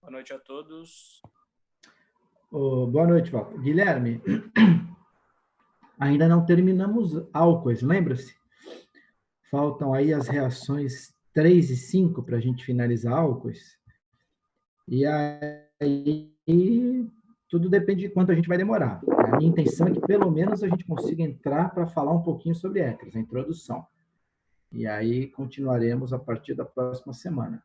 Boa noite a todos. Boa noite, Walter. Guilherme, ainda não terminamos álcoois, lembra-se? Faltam aí as reações 3 e 5 para a gente finalizar álcoois. E aí, tudo depende de quanto a gente vai demorar. A minha intenção é que pelo menos a gente consiga entrar para falar um pouquinho sobre éteres, a introdução. E aí continuaremos a partir da próxima semana.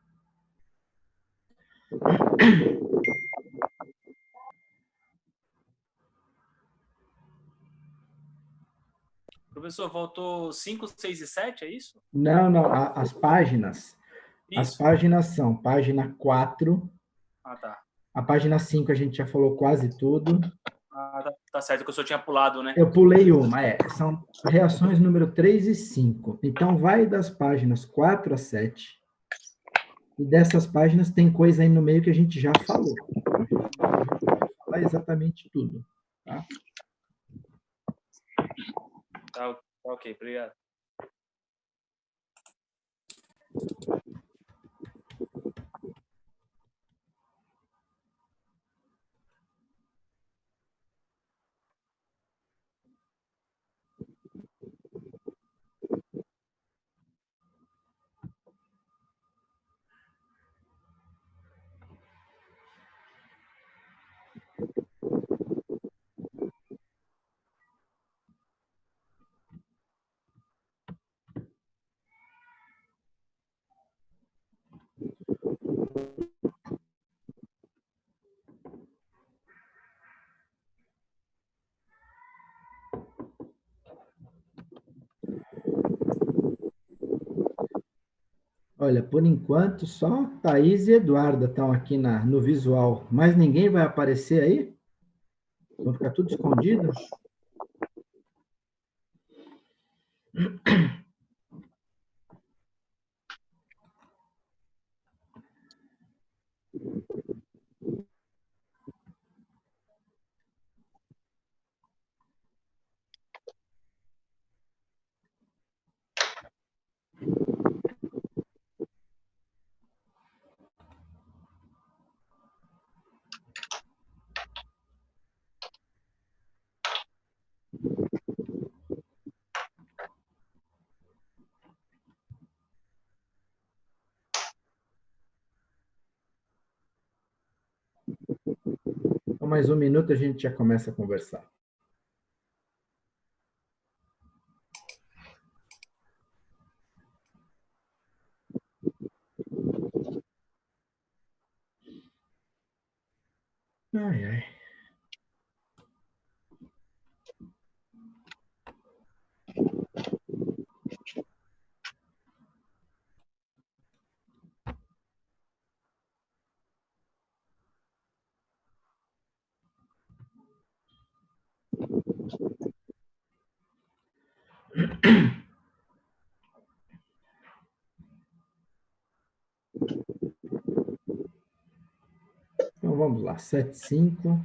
Professor, voltou 5, 6 e 7, é isso? Não, as páginas. Isso. As páginas são página 4. Ah, tá. A página 5 a gente já falou quase tudo. Ah, tá certo, que o senhor tinha pulado, né? Eu pulei uma, são reações número 3 e 5. Então, vai das páginas 4 a 7. E dessas páginas tem coisa aí no meio que a gente já falou. Vai falar exatamente tudo. Tá? Tá ok, obrigado. Olha, por enquanto, só Thaís e Eduarda estão aqui no visual. Mas ninguém vai aparecer aí? Vão ficar tudo escondido? Então, mais um minuto a gente já começa a conversar. Ai, ai. Então, vamos lá. 7:05.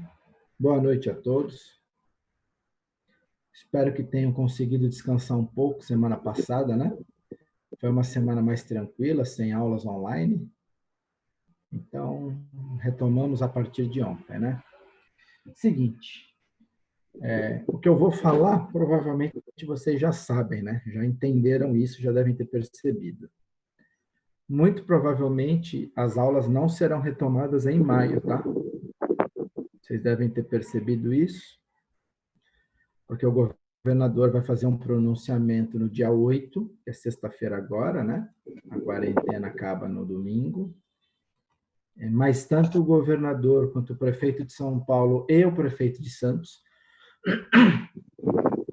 Boa noite a todos. Espero que tenham conseguido descansar um pouco semana passada, né? Foi uma semana mais tranquila, sem aulas online. Então, retomamos a partir de ontem, né? Seguinte, o que eu vou falar, provavelmente vocês já sabem, né? Já entenderam isso, já devem ter percebido. Muito provavelmente, as aulas não serão retomadas em maio, tá? Vocês devem ter percebido isso, porque o governador vai fazer um pronunciamento no dia 8, que é sexta-feira agora, né? A quarentena acaba no domingo. Mas tanto o governador quanto o prefeito de São Paulo e o prefeito de Santos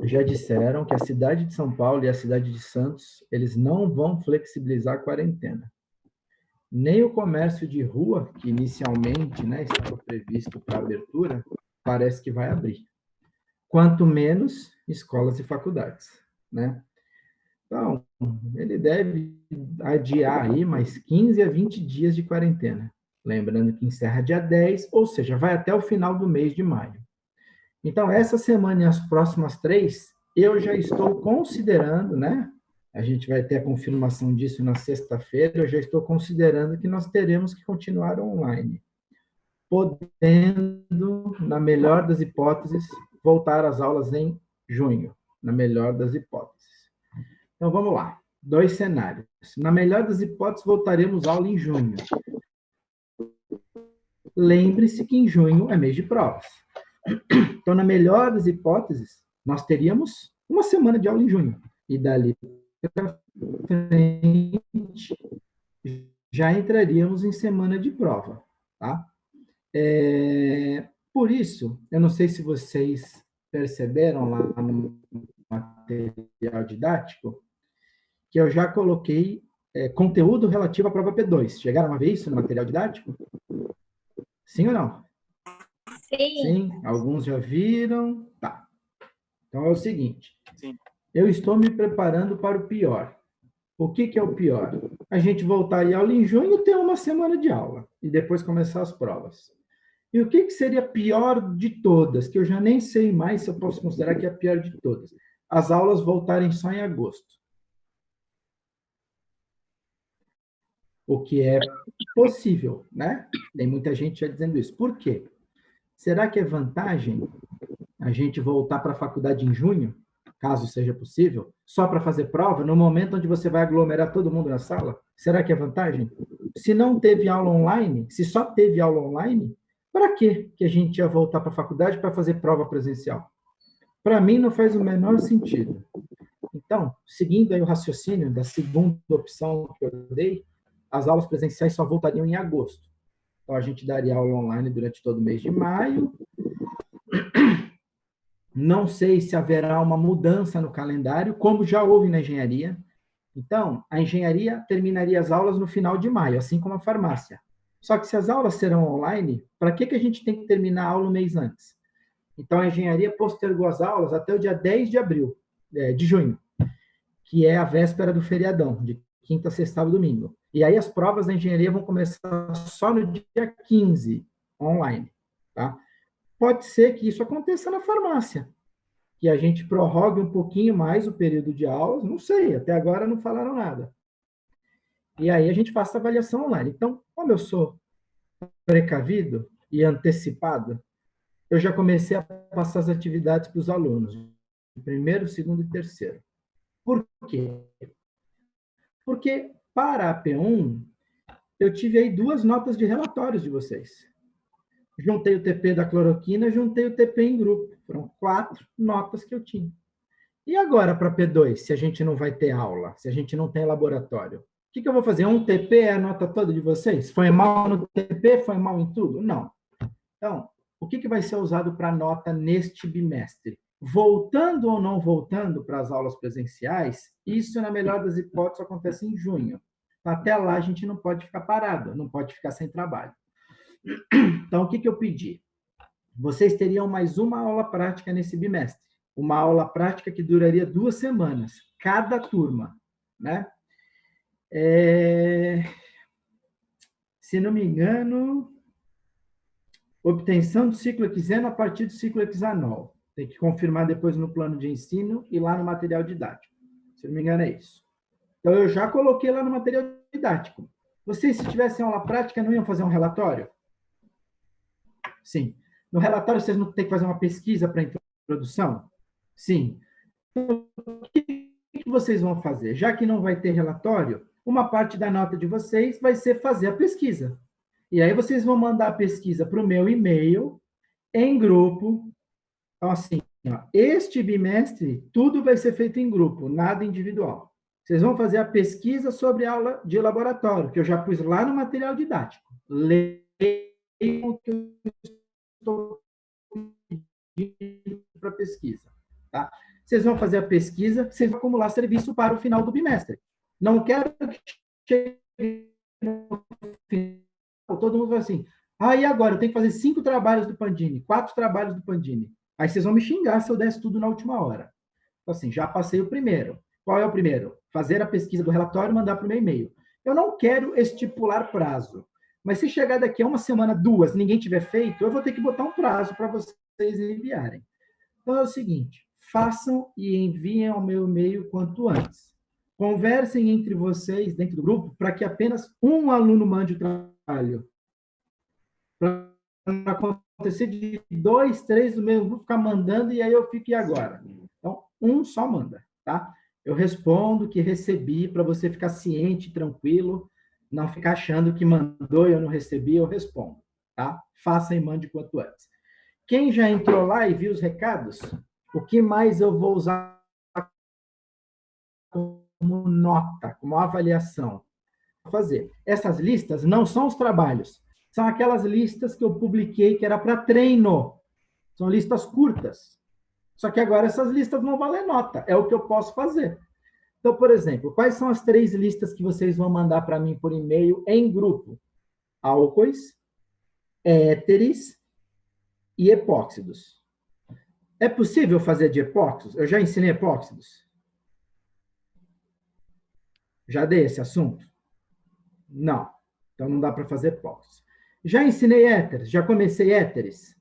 já disseram que a cidade de São Paulo e a cidade de Santos, eles não vão flexibilizar a quarentena. Nem o comércio de rua, que inicialmente, né, estava previsto para abertura, parece que vai abrir. Quanto menos escolas e faculdades, né? Então, ele deve adiar aí mais 15 a 20 dias de quarentena. Lembrando que encerra dia 10, ou seja, vai até o final do mês de maio. Então, essa semana e as próximas 3, eu já estou considerando, né? A gente vai ter a confirmação disso na sexta-feira, eu já estou considerando que nós teremos que continuar online. podendo, na melhor das hipóteses, voltar às aulas em junho, na melhor das hipóteses. Então, vamos lá. 2 cenários. Na melhor das hipóteses, voltaremos à aula em junho. Lembre-se que em junho é mês de provas. Então, na melhor das hipóteses, nós teríamos uma semana de aula em junho. E dali para frente, já entraríamos em semana de prova. Tá? Por isso, eu não sei se vocês perceberam lá no material didático, que eu já coloquei conteúdo relativo à prova P2. Chegaram a ver isso no material didático? Sim ou não? Sim. Sim, alguns já viram. Tá. Então é o seguinte. Sim. Eu estou me preparando para o pior. O que é o pior? A gente voltar em aula em junho e ter uma semana de aula. E depois começar as provas. E o que seria a pior de todas? Que eu já nem sei mais se eu posso considerar que é a pior de todas. As aulas voltarem só em agosto. O que é possível, né? Tem muita gente já dizendo isso. Por quê? Será que é vantagem a gente voltar para a faculdade em junho, caso seja possível, só para fazer prova, no momento onde você vai aglomerar todo mundo na sala? Será que é vantagem? Se não teve aula online, se só teve aula online, para que a gente ia voltar para a faculdade para fazer prova presencial? Para mim, não faz o menor sentido. Então, seguindo aí o raciocínio da segunda opção que eu dei, as aulas presenciais só voltariam em agosto. Então, a gente daria aula online durante todo o mês de maio. Não sei se haverá uma mudança no calendário, como já houve na engenharia. Então, a engenharia terminaria as aulas no final de maio, assim como a farmácia. Só que se as aulas serão online, para que a gente tem que terminar a aula um mês antes? Então, a engenharia postergou as aulas até o dia 10 de junho, que é a véspera do feriadão, de quinta, sexta, sábado, domingo. E aí as provas da engenharia vão começar só no dia 15, online. Tá? Pode ser que isso aconteça na farmácia, que a gente prorrogue um pouquinho mais o período de aulas, não sei, até agora não falaram nada. E aí a gente faça a avaliação online. Então, como eu sou precavido e antecipado, eu já comecei a passar as atividades para os alunos, primeiro, segundo e terceiro. Por quê? Porque para a P1, eu tive aí 2 notas de relatórios de vocês. Juntei o TP da cloroquina, juntei o TP em grupo. Foram 4 notas que eu tinha. E agora para P2, se a gente não vai ter aula, se a gente não tem laboratório? O que eu vou fazer? Um TP é a nota toda de vocês? Foi mal no TP? Foi mal em tudo? Não. Então, o que vai ser usado para nota neste bimestre? Voltando ou não voltando para as aulas presenciais, isso, na melhor das hipóteses, acontece em junho. Até lá, a gente não pode ficar parado, não pode ficar sem trabalho. Então, o que eu pedi? Vocês teriam mais uma aula prática nesse bimestre. Uma aula prática que duraria 2 semanas, cada turma. Né? Se não me engano, obtenção do ciclo hexeno a partir do ciclo hexanol. Tem que confirmar depois no plano de ensino e lá no material didático. Se não me engano, é isso. Então, eu já coloquei lá no material didático. Vocês, se tivessem aula prática, não iam fazer um relatório? Sim. No relatório, vocês não têm que fazer uma pesquisa para introdução? Sim. Então, o que vocês vão fazer? Já que não vai ter relatório, uma parte da nota de vocês vai ser fazer a pesquisa. E aí vocês vão mandar a pesquisa para o meu e-mail, em grupo. Então, assim, este bimestre, tudo vai ser feito em grupo, nada individual. Vocês vão fazer a pesquisa sobre aula de laboratório, que eu já pus lá no material didático. Leiam o que eu estou pedindo para pesquisa. Tá? Vocês vão fazer a pesquisa, vocês vão acumular serviço para o final do bimestre. Não quero que chegue no final, todo mundo vai assim, e agora? Eu tenho que fazer 5 trabalhos do Pandini, 4 trabalhos do Pandini. Aí vocês vão me xingar se eu desse tudo na última hora. Então, assim, já passei o primeiro. Qual é o primeiro? Fazer a pesquisa do relatório e mandar para o meu e-mail. Eu não quero estipular prazo. Mas se chegar daqui a uma semana, 2, ninguém tiver feito, eu vou ter que botar um prazo para vocês enviarem. Então é o seguinte, façam e enviem ao meu e-mail quanto antes. Conversem entre vocês, dentro do grupo, para que apenas um aluno mande o trabalho. Para acontecer de 2, 3 do mesmo grupo ficar mandando, e aí eu fico, e agora? Então, um só manda, tá? Eu respondo que recebi, para você ficar ciente, tranquilo, não ficar achando que mandou e eu não recebi, eu respondo, tá? Faça e mande quanto antes. Quem já entrou lá e viu os recados, o que mais eu vou usar como nota, como avaliação? Fazer. Essas listas não são os trabalhos, são aquelas listas que eu publiquei que era para treino. São listas curtas. Só que agora essas listas não valem nota, é o que eu posso fazer. Então, por exemplo, quais são as 3 listas que vocês vão mandar para mim por e-mail em grupo? Álcoois, éteres e epóxidos. É possível fazer de epóxidos? Eu já ensinei epóxidos? Já dei esse assunto? Não. Então não dá para fazer epóxidos. Já ensinei éteres? Já comecei éteres?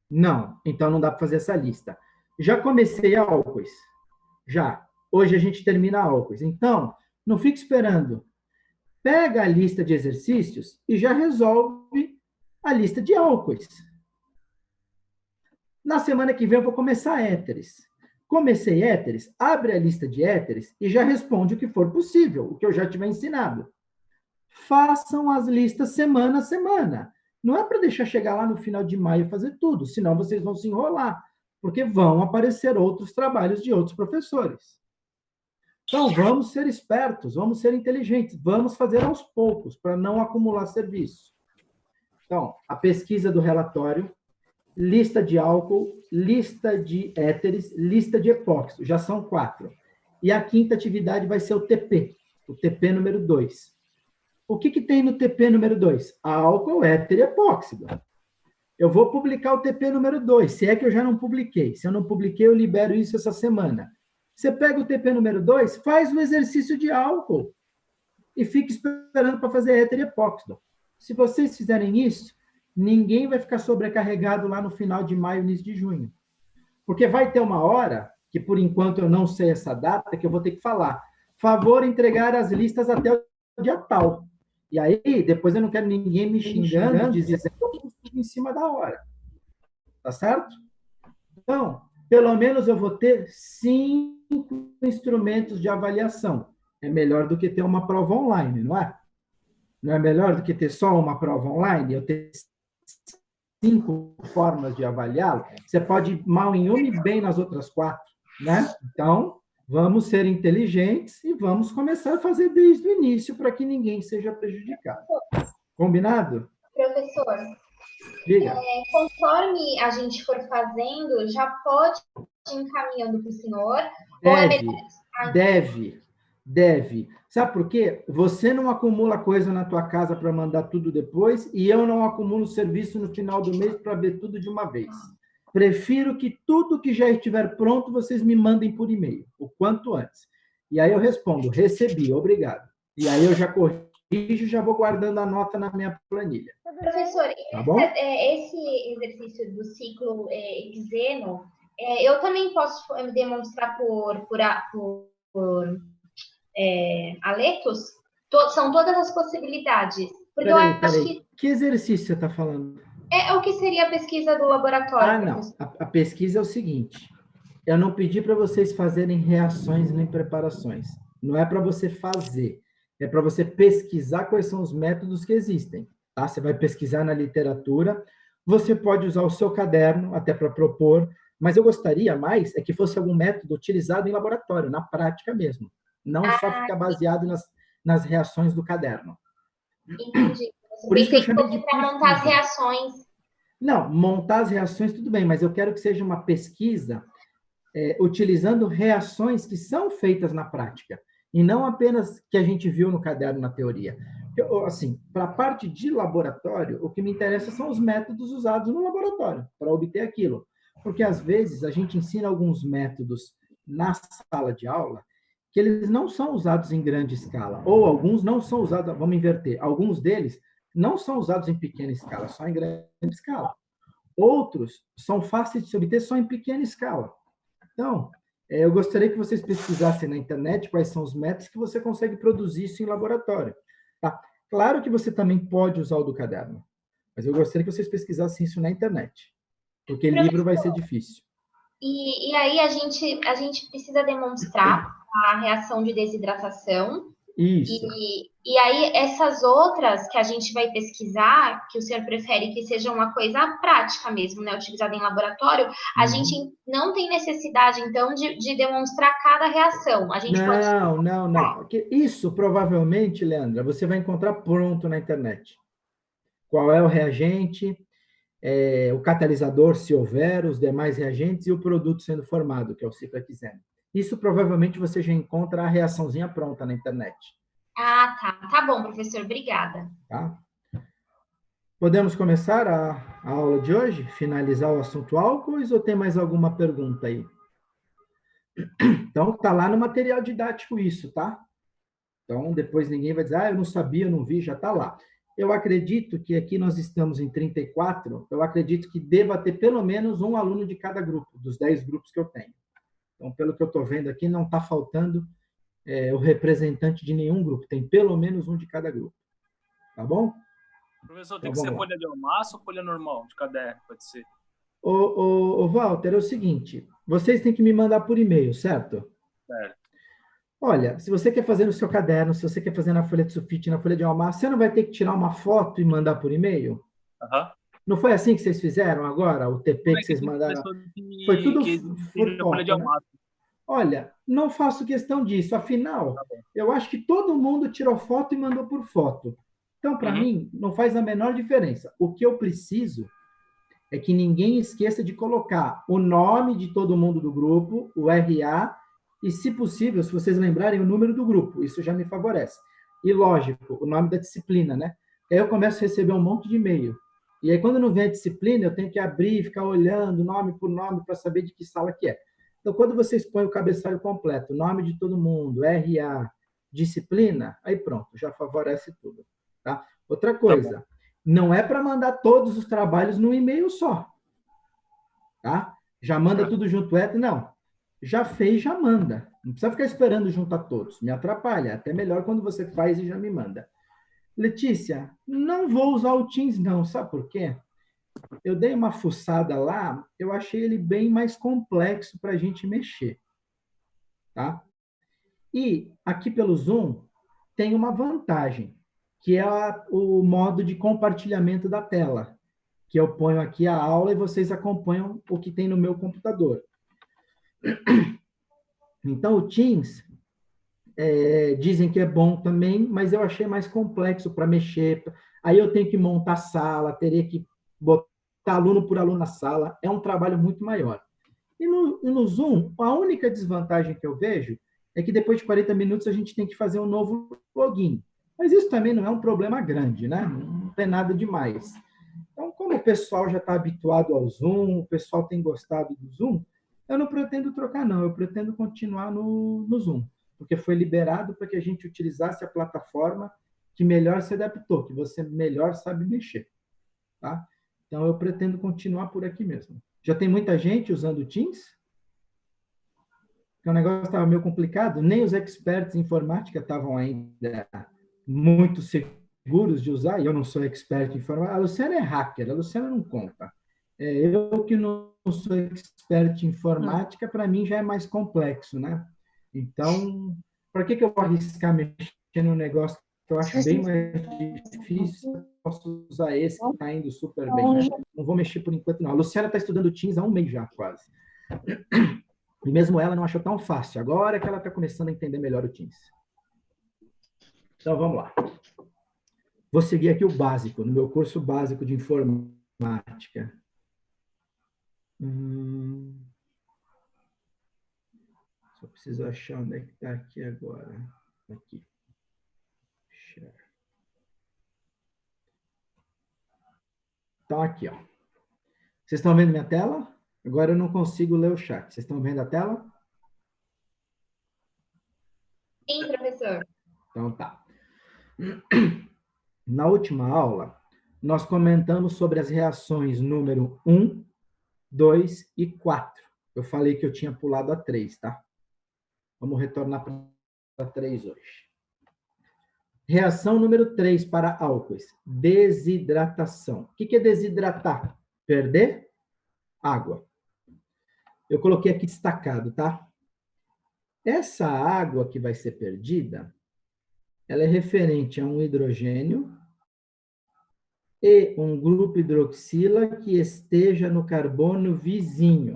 Não. Então não dá para fazer essa lista. Já comecei álcoois? Já. Hoje a gente termina álcoois. Então, não fique esperando. Pega a lista de exercícios e já resolve a lista de álcoois. Na semana que vem eu vou começar éteres. Comecei éteres, abre a lista de éteres e já responde o que for possível, o que eu já tiver ensinado. Façam as listas semana a semana. Não é para deixar chegar lá no final de maio e fazer tudo, senão vocês vão se enrolar, porque vão aparecer outros trabalhos de outros professores. Então, vamos ser espertos, vamos ser inteligentes, vamos fazer aos poucos, para não acumular serviço. Então, a pesquisa do relatório, lista de álcool, lista de éteres, lista de epóxido, já são 4. E a quinta atividade vai ser o TP número 2. O que tem no TP número 2? Álcool, éter e epóxido. Eu vou publicar o TP número 2, se é que eu já não publiquei. Se eu não publiquei, eu libero isso essa semana. Você pega o TP número 2, faz o exercício de álcool e fica esperando para fazer éter e epóxido. Se vocês fizerem isso, ninguém vai ficar sobrecarregado lá no final de maio, início de junho. Porque vai ter uma hora, que por enquanto eu não sei essa data, que eu vou ter que falar, favor entregar as listas até o dia tal. E aí, depois eu não quero ninguém me xingando, dizendo que eu fiz tudo em cima da hora. Tá certo? Então, pelo menos eu vou ter 5 instrumentos de avaliação. É melhor do que ter uma prova online, não é? Não é melhor do que ter só uma prova online? Eu ter 5 formas de avaliá-lo? Você pode ir mal em uma e bem nas outras 4, né? Então, vamos ser inteligentes e vamos começar a fazer desde o início para que ninguém seja prejudicado. Combinado? Professor, Diga. Conforme a gente for fazendo, já pode ir encaminhando para o senhor? Deve. Sabe por quê? Você não acumula coisa na tua casa para mandar tudo depois e eu não acumulo serviço no final do mês para ver tudo de uma vez. Prefiro que tudo que já estiver pronto, vocês me mandem por e-mail, o quanto antes. E aí eu respondo, recebi, obrigado. E aí eu já corrijo, já vou guardando a nota na minha planilha. Professor, tá bom? Esse exercício do ciclo hexeno, eu também posso demonstrar por aletos? São todas as possibilidades. Porque peraí. Que exercício você está falando? É o que seria a pesquisa do laboratório. Não. A pesquisa é o seguinte. Eu não pedi para vocês fazerem reações nem preparações. Não é para você fazer. É para você pesquisar quais são os métodos que existem. Tá? Você vai pesquisar na literatura. Você pode usar o seu caderno até para propor. Mas eu gostaria mais que fosse algum método utilizado em laboratório, na prática mesmo. Não só ficar baseado nas reações do caderno. Entendi. Por isso que eu chamei de para montar as reações. Não, montar as reações tudo bem, mas eu quero que seja uma pesquisa utilizando reações que são feitas na prática e não apenas que a gente viu no caderno na teoria. Assim, para a parte de laboratório, o que me interessa são os métodos usados no laboratório para obter aquilo, porque às vezes a gente ensina alguns métodos na sala de aula que eles não são usados em grande escala, ou alguns não são usados, vamos inverter, alguns deles não são usados em pequena escala, só em grande escala. Outros são fáceis de se obter só em pequena escala. Então, eu gostaria que vocês pesquisassem na internet quais são os métodos que você consegue produzir isso em laboratório. Tá? Claro que você também pode usar o do caderno. Mas eu gostaria que vocês pesquisassem isso na internet, porque livro vai ser difícil. E aí a gente precisa demonstrar a reação de desidratação. Isso. E aí essas outras que a gente vai pesquisar, que o senhor prefere que seja uma coisa prática mesmo, né, utilizada em laboratório, a gente não tem necessidade, então, de demonstrar cada reação. A gente pode... Não. Isso, provavelmente, Leandra, você vai encontrar pronto na internet. Qual é o reagente, o catalisador, se houver, os demais reagentes e o produto sendo formado, que é o ciclo hexeno. Isso provavelmente você já encontra a reaçãozinha pronta na internet. Ah, tá. Tá bom, professor. Obrigada. Tá? Podemos começar a aula de hoje? Finalizar o assunto álcools ou tem mais alguma pergunta aí? Então, tá lá no material didático isso, tá? Então, depois ninguém vai dizer, eu não sabia, eu não vi, já tá lá. Eu acredito que aqui nós estamos em 34, eu acredito que deva ter pelo menos um aluno de cada grupo, dos 10 grupos que eu tenho. Então, pelo que eu estou vendo aqui, não está faltando o representante de nenhum grupo, tem pelo menos um de cada grupo. Tá bom? Professor, tem que ser folha de almaço ou folha normal, de caderno, pode ser? Ô, Walter, é o seguinte, vocês têm que me mandar por e-mail, certo? Certo. Olha, se você quer fazer no seu caderno, se você quer fazer na folha de sulfite, na folha de almaço, você não vai ter que tirar uma foto e mandar por e-mail? Não foi assim que vocês fizeram agora? O TP que vocês mandaram? Foi tudo por foto, né? Olha, não faço questão disso. Afinal, eu acho que todo mundo tirou foto e mandou por foto. Então, para mim, não faz a menor diferença. O que eu preciso é que ninguém esqueça de colocar o nome de todo mundo do grupo, o RA, e, se possível, se vocês lembrarem, o número do grupo. Isso já me favorece. E, lógico, o nome da disciplina, né? Aí eu começo a receber um monte de e-mail. E aí, quando não vem a disciplina, eu tenho que abrir e ficar olhando nome por nome para saber de que sala que é. Então, quando vocês põem o cabeçalho completo, nome de todo mundo, RA, disciplina, aí pronto, já favorece tudo. Tá? Outra coisa, não é para mandar todos os trabalhos num e-mail só. Tá? Já manda tudo junto, não. Já fez, já manda. Não precisa ficar esperando juntar todos. Me atrapalha. Até melhor quando você faz e já me manda. Letícia, não vou usar o Teams, não. Sabe por quê? Eu dei uma fuçada lá, eu achei ele bem mais complexo para a gente mexer. Tá? E aqui pelo Zoom tem uma vantagem, que é o modo de compartilhamento da tela, que eu ponho aqui a aula e vocês acompanham o que tem no meu computador. Então, o Teams, dizem que é bom também, mas eu achei mais complexo para mexer. Aí eu tenho que montar sala, teria que botar aluno por aluno na sala, é um trabalho muito maior. E no Zoom, a única desvantagem que eu vejo é que depois de 40 minutos a gente tem que fazer um novo login. Mas isso também não é um problema grande, né? Não tem nada demais. Então, como o pessoal já está habituado ao Zoom, o pessoal tem gostado do Zoom, eu não pretendo trocar, não. Eu pretendo continuar no Zoom, porque foi liberado para que a gente utilizasse a plataforma que melhor se adaptou, que você melhor sabe mexer. Tá? Então, eu pretendo continuar por aqui mesmo. Já tem muita gente usando o Teams? Porque o negócio estava meio complicado, nem os experts em informática estavam ainda muito seguros de usar, e eu não sou expert em informática. A Luciana é hacker, a Luciana não conta. Eu que não sou expert em informática, para mim já é mais complexo, né? Então, para que eu vou arriscar mexer no negócio que eu acho bem mais difícil? Eu posso usar esse que está indo super bem, né? Não vou mexer por enquanto, não. A Luciana está estudando Teams há um mês já, quase. E mesmo ela não achou tão fácil. Agora que ela está começando a entender melhor o Teams. Então, vamos lá. Vou seguir aqui o básico, no meu curso básico de informática. Só preciso achar onde é que está aqui agora. Aqui. Share. Então, aqui, ó. Vocês estão vendo minha tela? Agora eu não consigo ler o chat. Vocês estão vendo a tela? Sim, professor. Então, tá. Na última aula, nós comentamos sobre as reações número 1, 2 e 4. Eu falei que eu tinha pulado a 3, tá? Vamos retornar para 3 hoje. Reação número 3 para álcoois. Desidratação. O que é desidratar? Perder água. Eu coloquei aqui destacado, tá? Essa água que vai ser perdida, ela é referente a um hidrogênio e um grupo hidroxila que esteja no carbono vizinho,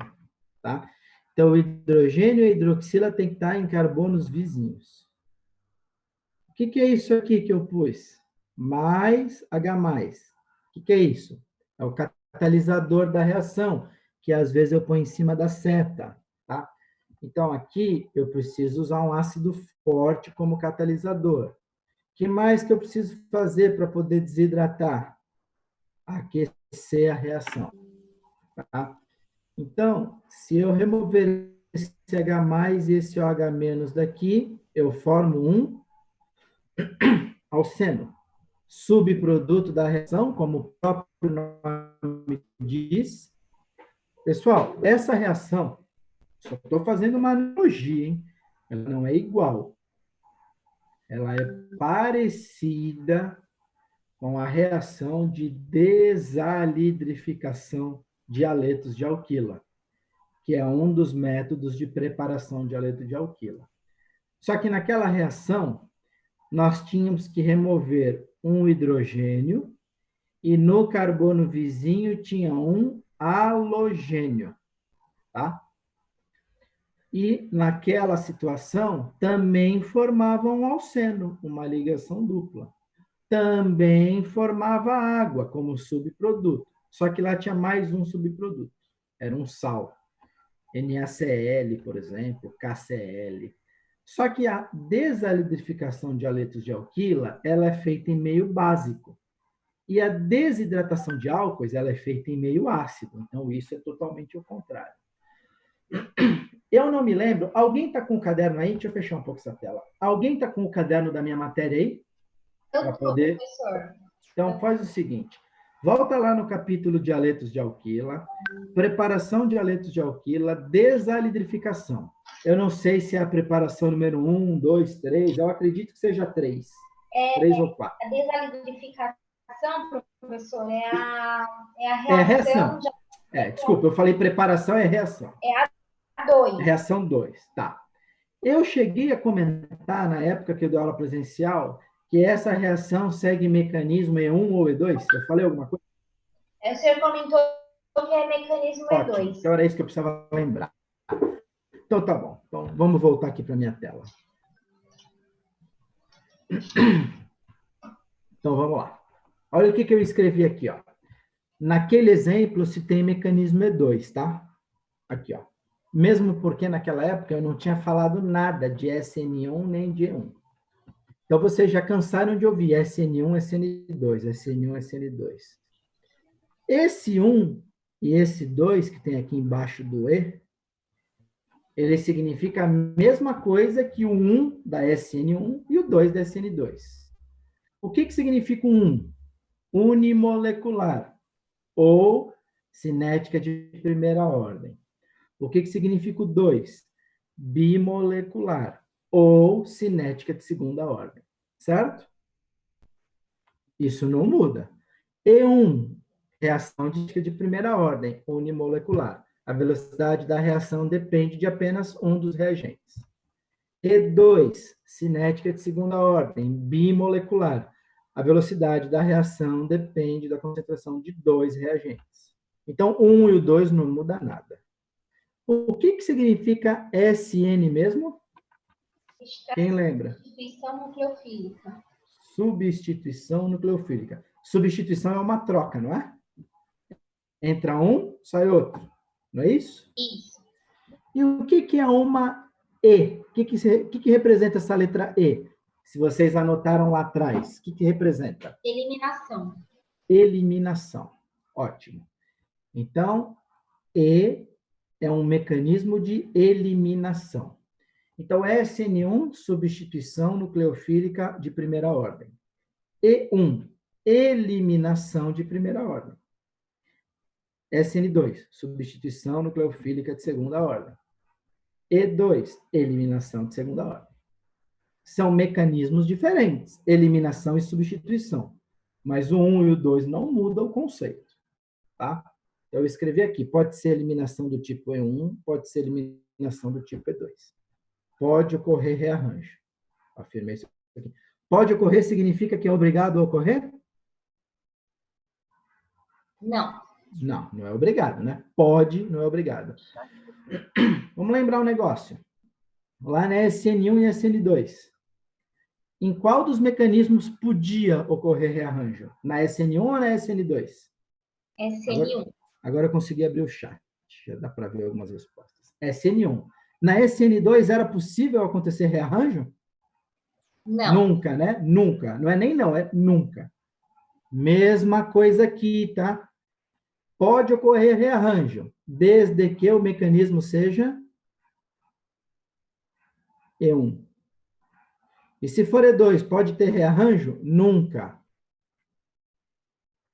tá? Então, o hidrogênio e a hidroxila tem que estar em carbonos vizinhos. O que é isso aqui que eu pus? Mais H+. O que é isso? É o catalisador da reação, que às vezes eu ponho em cima da seta, tá? Então, aqui eu preciso usar um ácido forte como catalisador. O que mais que eu preciso fazer para poder desidratar? Aquecer a reação, tá? Então, se eu remover esse H+ e esse OH- daqui, eu formo um alceno, subproduto da reação, como o próprio nome diz. Pessoal, essa reação, só estou fazendo uma analogia, hein? Ela não é igual. Ela é parecida com a reação de desalidrificação de haletos de alquila, que é um dos métodos de preparação de haleto de alquila. Só que naquela reação, nós tínhamos que remover um hidrogênio e no carbono vizinho tinha um halogênio, tá? E naquela situação também formava um alceno, uma ligação dupla. Também formava água como subproduto, só que lá tinha mais um subproduto, era um sal. NaCl, por exemplo, KCl. Só que a desalidrificação de haletos de alquila, ela é feita em meio básico. E a desidratação de álcoois, ela é feita em meio ácido. Então, isso é totalmente o contrário. Eu não me lembro. Alguém está com o caderno aí? Deixa eu fechar um pouco essa tela. Alguém está com o caderno da minha matéria aí? Eu estou, professor. Então, faz o seguinte. Volta lá no capítulo de haletos de alquila, preparação de haletos de alquila, desalidrificação. Eu não sei se é a preparação número 1, 2, 3, eu acredito que seja 3. 3 ou 4. A desalidrificação, professor, é a reação. Desculpa, eu falei preparação, é reação. É a 2. Reação 2, tá. Eu cheguei a comentar, na época que eu dei aula presencial, que essa reação segue mecanismo E1 ou E2? Eu falei alguma coisa? O senhor comentou que é mecanismo E2. Então era isso que eu precisava lembrar. Então tá bom. Então vamos voltar aqui para a minha tela. Então vamos lá. Olha o que eu escrevi aqui, ó. Naquele exemplo se tem mecanismo E2, tá? Aqui, ó. Mesmo porque naquela época eu não tinha falado nada de SN1 nem de E1. Então, vocês já cansaram de ouvir SN1, SN2, SN1, SN2. Esse 1 e esse 2, que tem aqui embaixo do E, ele significa a mesma coisa que o 1 da SN1 e o 2 da SN2. O que significa o 1? Unimolecular, ou cinética de primeira ordem. O que significa o 2? Bimolecular, ou cinética de segunda ordem. Certo? Isso não muda. E1, reação de primeira ordem, unimolecular. A velocidade da reação depende de apenas um dos reagentes. E2, cinética de segunda ordem, bimolecular. A velocidade da reação depende da concentração de dois reagentes. Então, o 1 e o 2 não muda nada. O que significa SN mesmo? Quem lembra? Substituição nucleofílica. Substituição nucleofílica. Substituição é uma troca, não é? Entra um, sai outro. Não é isso? Isso. E o que é uma E? O que representa essa letra E? Se vocês anotaram lá atrás, o que representa? Eliminação. Eliminação. Ótimo. Então, E é um mecanismo de eliminação. Então, SN1, substituição nucleofílica de primeira ordem. E1, eliminação de primeira ordem. SN2, substituição nucleofílica de segunda ordem. E2, eliminação de segunda ordem. são mecanismos diferentes, eliminação e substituição. Mas o 1 e o 2 não mudam o conceito, tá? Eu escrevi aqui, pode ser eliminação do tipo E1, pode ser eliminação do tipo E2. Pode ocorrer rearranjo. Afirmei isso aqui. Pode ocorrer significa que é obrigado a ocorrer? Não. Não, não é obrigado, né? Pode, não é obrigado. Vamos lembrar um negócio. Lá na SN1 e SN2. Em qual dos mecanismos podia ocorrer rearranjo? Na SN1 ou na SN2? SN1. Agora eu consegui abrir o chat. Já dá para ver algumas respostas. SN1. Na SN2 era possível acontecer rearranjo? Não. Nunca, né? Nunca. Não é nem não, é nunca. Mesma coisa aqui, tá? Pode ocorrer rearranjo, desde que o mecanismo seja E1. E se for E2, pode ter rearranjo? Nunca.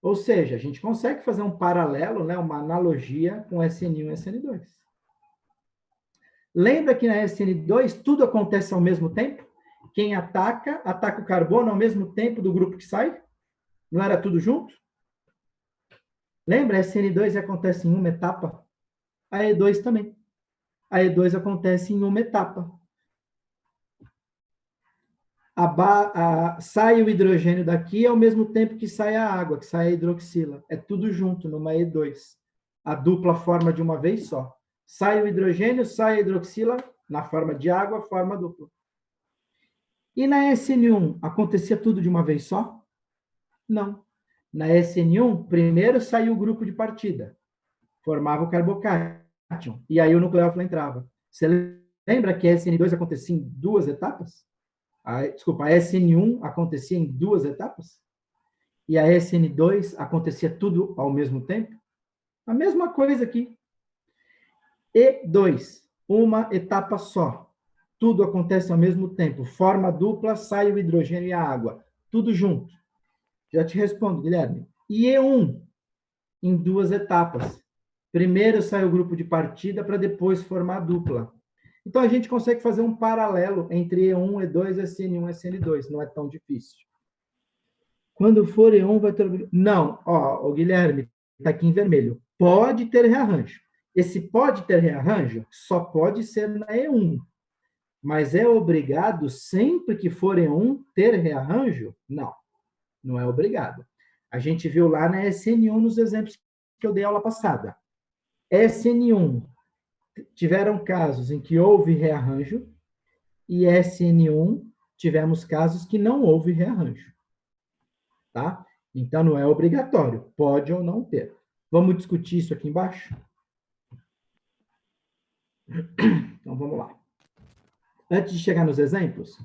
Ou seja, a gente consegue fazer um paralelo, né, uma analogia com SN1 e SN2. Lembra que na SN2 tudo acontece ao mesmo tempo? Quem ataca o carbono ao mesmo tempo do grupo que sai? Não era tudo junto? Lembra? A SN2 acontece em uma etapa? A E2 também. A E2 acontece em uma etapa. Sai o hidrogênio daqui ao mesmo tempo que sai a água, que sai a hidroxila. É tudo junto, numa E2. A dupla forma de uma vez só. Sai o hidrogênio, sai a hidroxila, na forma de água, forma dupla. E na SN1, acontecia tudo de uma vez só? Não. Na SN1, primeiro saiu o grupo de partida. Formava o carbocátion. E aí o nucleófilo entrava. Você lembra que a SN2 acontecia em duas etapas? A SN1 acontecia em duas etapas? E a SN2 acontecia tudo ao mesmo tempo? A mesma coisa aqui. E2, uma etapa só. Tudo acontece ao mesmo tempo. Forma dupla, sai o hidrogênio e a água. Tudo junto. Já te respondo, Guilherme. E E1, em duas etapas. Primeiro sai o grupo de partida para depois formar a dupla. Então, a gente consegue fazer um paralelo entre E1, E2, SN1 e SN2. Não é tão difícil. Quando for E1, vai ter... Não, o Guilherme, está aqui em vermelho. Pode ter rearranjo. Esse pode ter rearranjo só pode ser na E1. Mas é obrigado, sempre que for E1, ter rearranjo? Não, não é obrigado. A gente viu lá na SN1 nos exemplos que eu dei aula passada. SN1 tiveram casos em que houve rearranjo e SN1 tivemos casos que não houve rearranjo. Tá? Então, não é obrigatório. Pode ou não ter. Vamos discutir isso aqui embaixo? Então, vamos lá. Antes de chegar nos exemplos,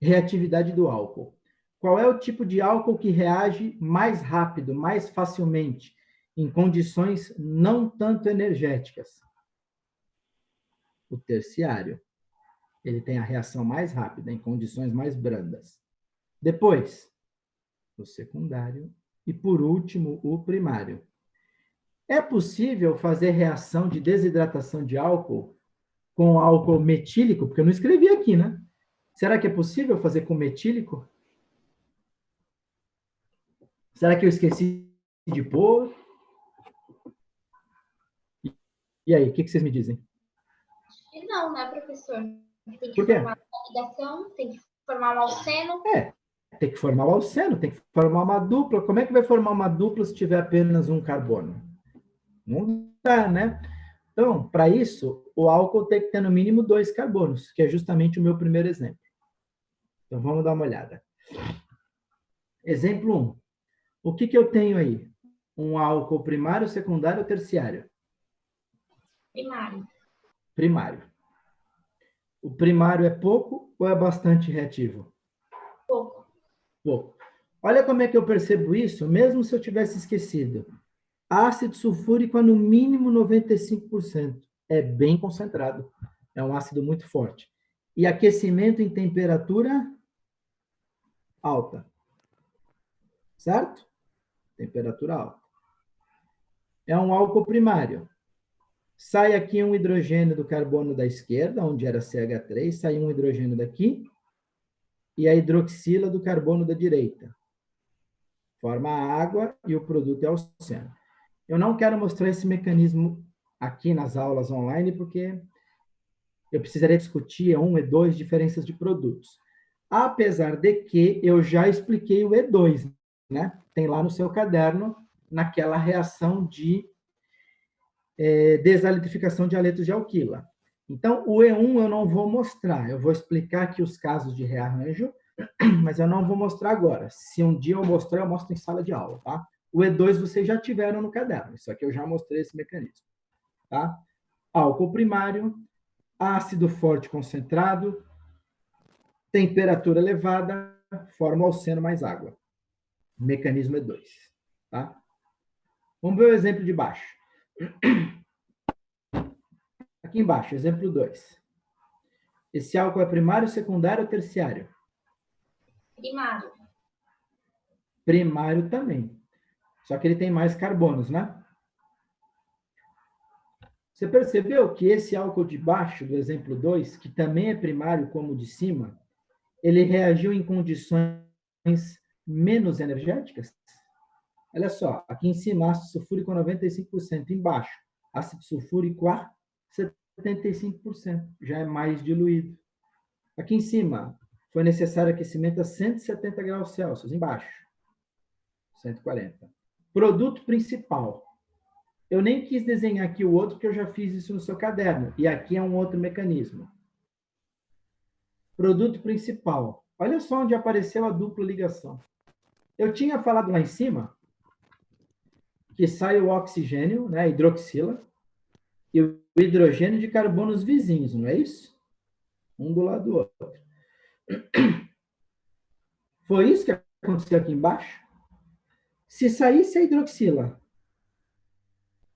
reatividade do álcool. Qual é o tipo de álcool que reage mais rápido, mais facilmente, em condições não tanto energéticas? O terciário. Ele tem a reação mais rápida, em condições mais brandas. Depois, o secundário. E, por último, o primário. É possível fazer reação de desidratação de álcool com álcool metílico? Porque eu não escrevi aqui, né? Será que é possível fazer com metílico? Será que eu esqueci de pôr? E aí, o que vocês me dizem? Não, né, professor? Tem que Por quê? formar uma ligação, tem que formar um alceno. Tem que formar o alceno, tem que formar uma dupla. Como é que vai formar uma dupla se tiver apenas um carbono? Não dá, né? Então, para isso, o álcool tem que ter no mínimo 2 carbonos, que é justamente o meu primeiro exemplo. Então, vamos dar uma olhada. Exemplo 1. O que eu tenho aí? Um álcool primário, secundário ou terciário? Primário. Primário. O primário é pouco ou é bastante reativo? Pouco. Pouco. Olha como é que eu percebo isso, mesmo se eu tivesse esquecido. Ácido sulfúrico a no mínimo 95%. É bem concentrado. É um ácido muito forte. E aquecimento em temperatura alta. Certo? Temperatura alta. É um álcool primário. Sai aqui um hidrogênio do carbono da esquerda, onde era CH3, sai um hidrogênio daqui. e a hidroxila do carbono da direita. Forma a água e o produto é o oxigênio. Eu não quero mostrar esse mecanismo aqui nas aulas online, porque eu precisaria discutir E1, E2, diferenças de produtos. Apesar de que eu já expliquei o E2, né? Tem lá no seu caderno, naquela reação de desalitrificação de aletos de alquila. Então, o E1 eu não vou mostrar, eu vou explicar aqui os casos de rearranjo, mas eu não vou mostrar agora. Se um dia eu mostrar, eu mostro em sala de aula, tá? O E2 vocês já tiveram no caderno, isso aqui eu já mostrei esse mecanismo, tá? Álcool primário, ácido forte concentrado, temperatura elevada, forma alceno mais água. Mecanismo E2, tá? Vamos ver o exemplo de baixo. Aqui embaixo, exemplo 2. Esse álcool é primário, secundário ou terciário? Primário. Primário também. Só que ele tem mais carbonos, né? Você percebeu que esse álcool de baixo, do exemplo 2, que também é primário como o de cima, ele reagiu em condições menos energéticas? Olha só, aqui em cima, ácido sulfúrico a 95%, embaixo, ácido sulfúrico a 75%, já é mais diluído. Aqui em cima, foi necessário aquecimento a 170 graus Celsius, embaixo, 140. Produto principal. Eu nem quis desenhar aqui o outro, porque eu já fiz isso no seu caderno, e aqui é um outro mecanismo. Produto principal. Olha só onde apareceu a dupla ligação. Eu tinha falado lá em cima que sai o oxigênio, né, a hidroxila, e o hidrogênio de carbonos vizinhos, não é isso? Um do lado do outro. Foi isso que aconteceu aqui embaixo? Se saísse a hidroxila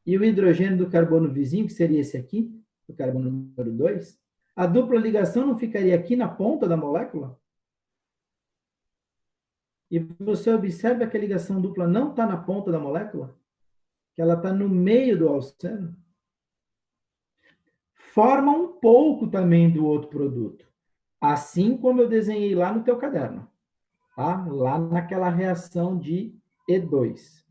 e o hidrogênio do carbono vizinho, que seria esse aqui, o carbono número 2, a dupla ligação não ficaria aqui na ponta da molécula? E você observa que a ligação dupla não está na ponta da molécula? Que ela está no meio do alceno? Forma um pouco também do outro produto. Assim como eu desenhei lá no teu caderno. Tá? Lá naquela reação de E2.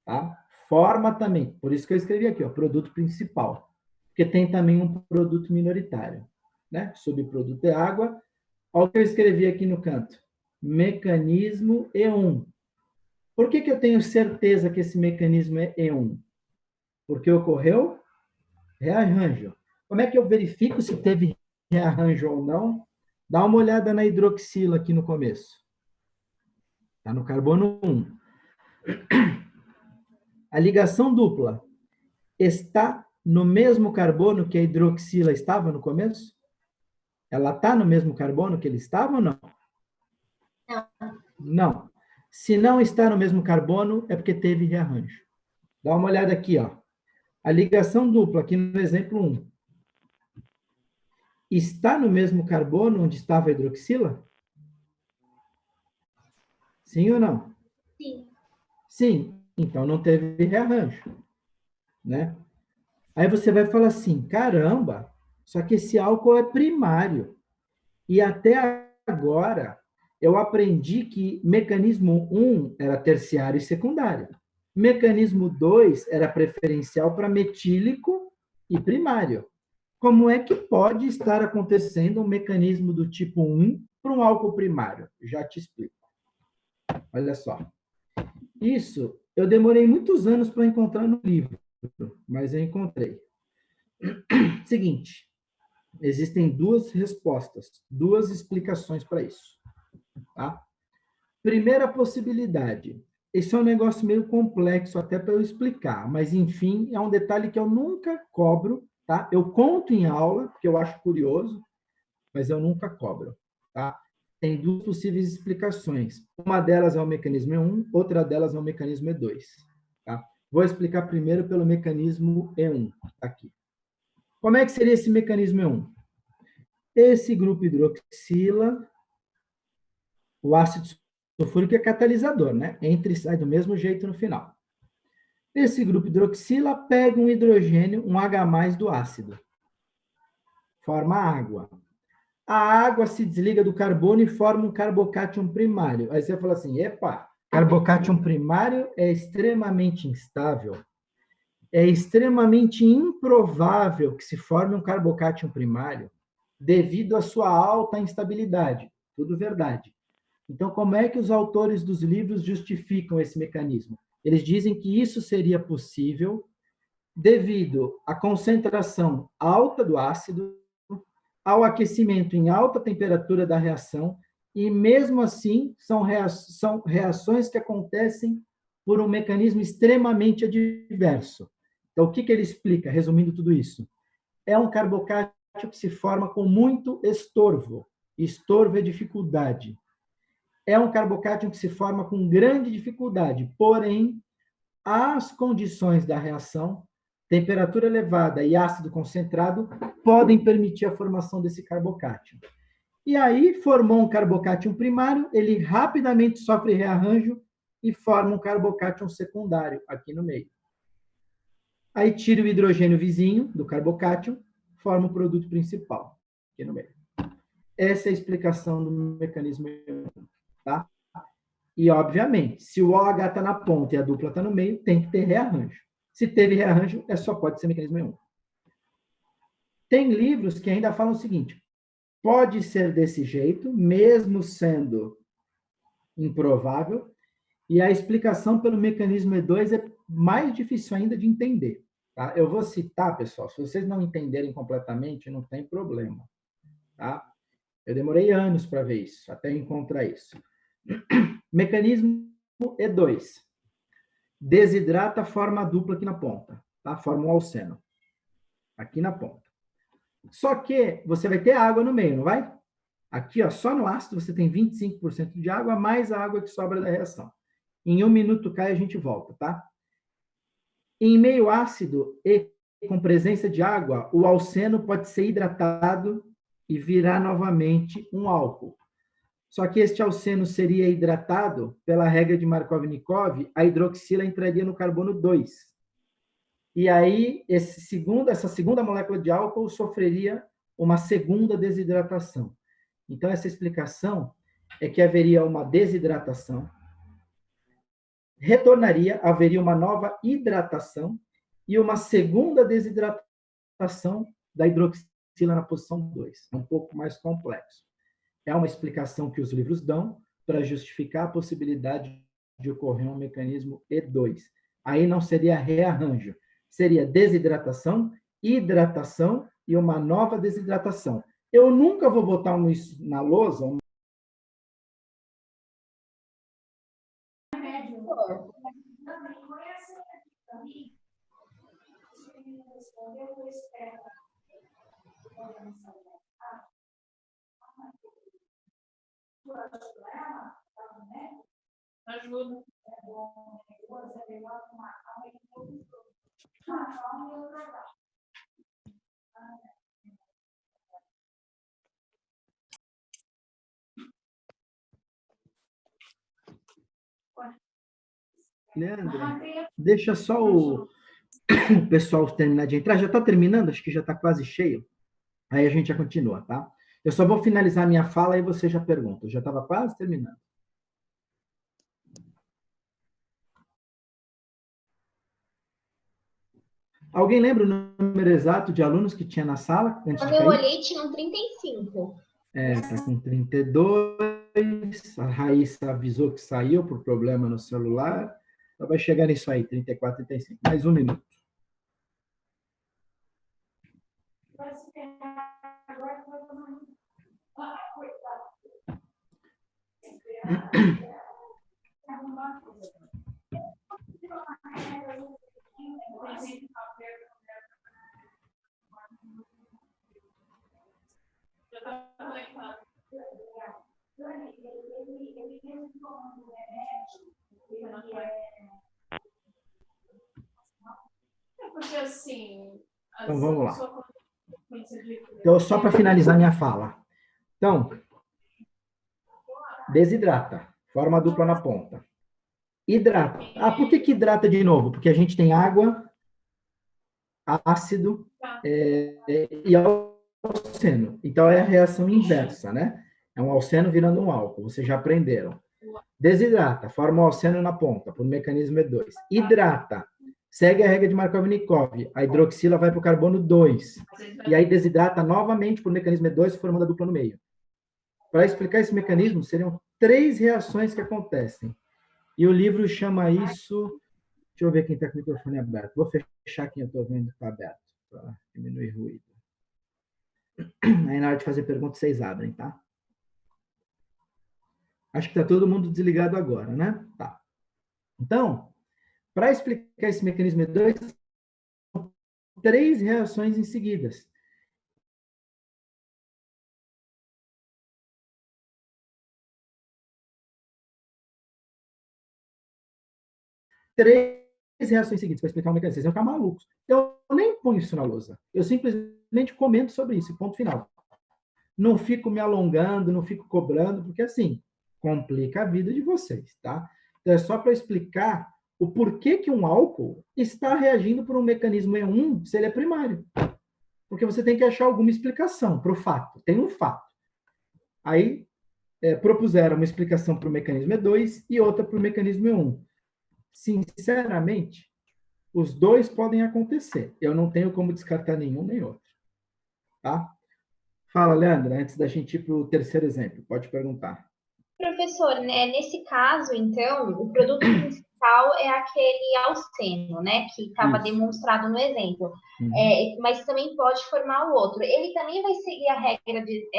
Tá? Forma também. Por isso que eu escrevi aqui, ó, produto principal. Porque tem também um produto minoritário. Né? Subproduto é água. Olha o que eu escrevi aqui no canto. Mecanismo E1. Por que eu tenho certeza que esse mecanismo é E1? Porque ocorreu rearranjo. Como é que eu verifico se teve rearranjo ou não? Dá uma olhada na hidroxila aqui no começo. Está no carbono 1. A ligação dupla está no mesmo carbono que a hidroxila estava no começo? Ela está no mesmo carbono que ele estava ou não? Não. Não. Se não está no mesmo carbono, é porque teve rearranjo. Dá uma olhada aqui, ó. A ligação dupla, aqui no exemplo 1, está no mesmo carbono onde estava a hidroxila? Sim ou não? Sim. Sim. Então não teve rearranjo, né? Aí você vai falar assim, caramba, só que esse álcool é primário. E até agora eu aprendi que mecanismo 1 era terciário e secundário. Mecanismo 2 era preferencial para metílico e primário. Como é que pode estar acontecendo um mecanismo do tipo 1 para um álcool primário? Já te explico. Olha só. Isso eu demorei muitos anos para encontrar no livro, mas eu encontrei. Seguinte, existem duas respostas, duas explicações para isso. Tá? Primeira possibilidade. Esse é um negócio meio complexo até para eu explicar, mas enfim, é um detalhe que eu nunca cobro, tá? Eu conto em aula, porque eu acho curioso, mas eu nunca cobro, tá? Tem duas possíveis explicações. Uma delas é o mecanismo E1, outra delas é o mecanismo E2, tá? Vou explicar primeiro pelo mecanismo E1, aqui. Como é que seria esse mecanismo E1? Esse grupo hidroxila, o ácido sulfúrico é catalisador, né? Entra e sai do mesmo jeito no final. Esse grupo hidroxila pega um hidrogênio, um H+ do ácido. Forma água. a água se desliga do carbono e forma um carbocátion primário. Aí você fala assim, epa, carbocátion primário é extremamente instável. É extremamente improvável que se forme um carbocátion primário devido à sua alta instabilidade. Tudo verdade. Então, como é que os autores dos livros justificam esse mecanismo? Eles dizem que isso seria possível devido à concentração alta do ácido, ao aquecimento em alta temperatura da reação, e mesmo assim são reações que acontecem por um mecanismo extremamente adverso. Então, o que ele explica, resumindo tudo isso? É um carbocátion que se forma com muito estorvo. Estorvo é dificuldade. É um carbocátion que se forma com grande dificuldade, porém, as condições da reação, temperatura elevada e ácido concentrado, podem permitir a formação desse carbocátion. E aí, formou um carbocátion primário, ele rapidamente sofre rearranjo e forma um carbocátion secundário aqui no meio. Aí tira o hidrogênio vizinho do carbocátion, forma o produto principal aqui no meio. Essa é a explicação do mecanismo, tá? E, obviamente, se o OH está na ponta e a dupla está no meio, tem que ter rearranjo. Se teve rearranjo, só pode ser mecanismo 1. Tem livros que ainda falam o seguinte, pode ser desse jeito, mesmo sendo improvável, e a explicação pelo mecanismo E2 é mais difícil ainda de entender. Tá? Eu vou citar, pessoal, se vocês não entenderem completamente, não tem problema. Tá? Eu demorei anos para ver isso, até encontrar isso. Mecanismo E2. Desidrata, forma a dupla aqui na ponta. Tá? Forma um alceno. Aqui na ponta. Só que você vai ter água no meio, não vai? Aqui, ó, só no ácido, você tem 25% de água, mais a água que sobra da reação. Em 1 minuto cai, a gente volta, tá? Em meio ácido e com presença de água, o alceno pode ser hidratado e virar novamente um álcool. Só que este alceno seria hidratado pela regra de Markov-Nikov, a hidroxila entraria no carbono 2. E aí, essa segunda molécula de álcool sofreria uma segunda desidratação. Então, essa explicação é que haveria uma desidratação, retornaria, haveria uma nova hidratação e uma segunda desidratação da hidroxila na posição 2. É um pouco mais complexo. É uma explicação que os livros dão para justificar a possibilidade de ocorrer um mecanismo E2. Aí não seria rearranjo, seria desidratação, hidratação e uma nova desidratação. Eu nunca vou botar na lousa Ajuda. Leandro, deixa só o pessoal terminar de entrar. Já está terminando? Acho que já está quase cheio. Aí a gente já continua, tá? Eu só vou finalizar a minha fala e você já pergunta. Eu já estava quase terminando. Alguém lembra o número exato de alunos que tinha na sala? Quando eu olhei, tinham 35. Está com 32. A Raíssa avisou que saiu por problema no celular. Ela vai chegar nisso aí, 34, 35. Mais 1 minuto. Porque assim. Então vamos lá. Então, só para finalizar minha fala. Então, desidrata, forma dupla na ponta. Hidrata. Ah, por que hidrata de novo? Porque a gente tem água, ácido e alceno. Então, é a reação inversa, né? É um alceno virando um álcool, vocês já aprenderam. Desidrata, forma o alceno na ponta, por mecanismo E2. Hidrata, segue a regra de Markov-Nikov, a hidroxila vai para o carbono 2. E aí desidrata novamente por mecanismo E2, formando a dupla no meio. Para explicar esse mecanismo, seriam 3 reações que acontecem. E o livro chama isso... Deixa eu ver quem está com o microfone aberto. Vou fechar quem eu estou vendo que está aberto, para diminuir o ruído. Aí, na hora de fazer perguntas, vocês abrem, tá? Acho que está todo mundo desligado agora, né? Tá. Então, para explicar esse mecanismo E2, 3 reações em seguidas. Três reações seguidas para explicar o mecanismo. Vocês vão ficar malucos. Eu nem ponho isso na lousa. Eu simplesmente comento sobre isso, ponto final. Não fico me alongando, não fico cobrando, porque assim, complica a vida de vocês, tá? Então, é só para explicar o porquê que um álcool está reagindo por um mecanismo E1 se ele é primário. Porque você tem que achar alguma explicação para o fato. Tem um fato. Aí, propuseram uma explicação para o mecanismo E2 e outra para o mecanismo E1. Sinceramente, os dois podem acontecer. Eu não tenho como descartar nenhum nem outro. Tá? Fala, Leandra, antes da gente ir para o terceiro exemplo. Pode perguntar. Professor, né, nesse caso, então, o produto principal é aquele alceno, né, que estava demonstrado no exemplo. Mas também pode formar o outro. Ele também vai seguir a regra de,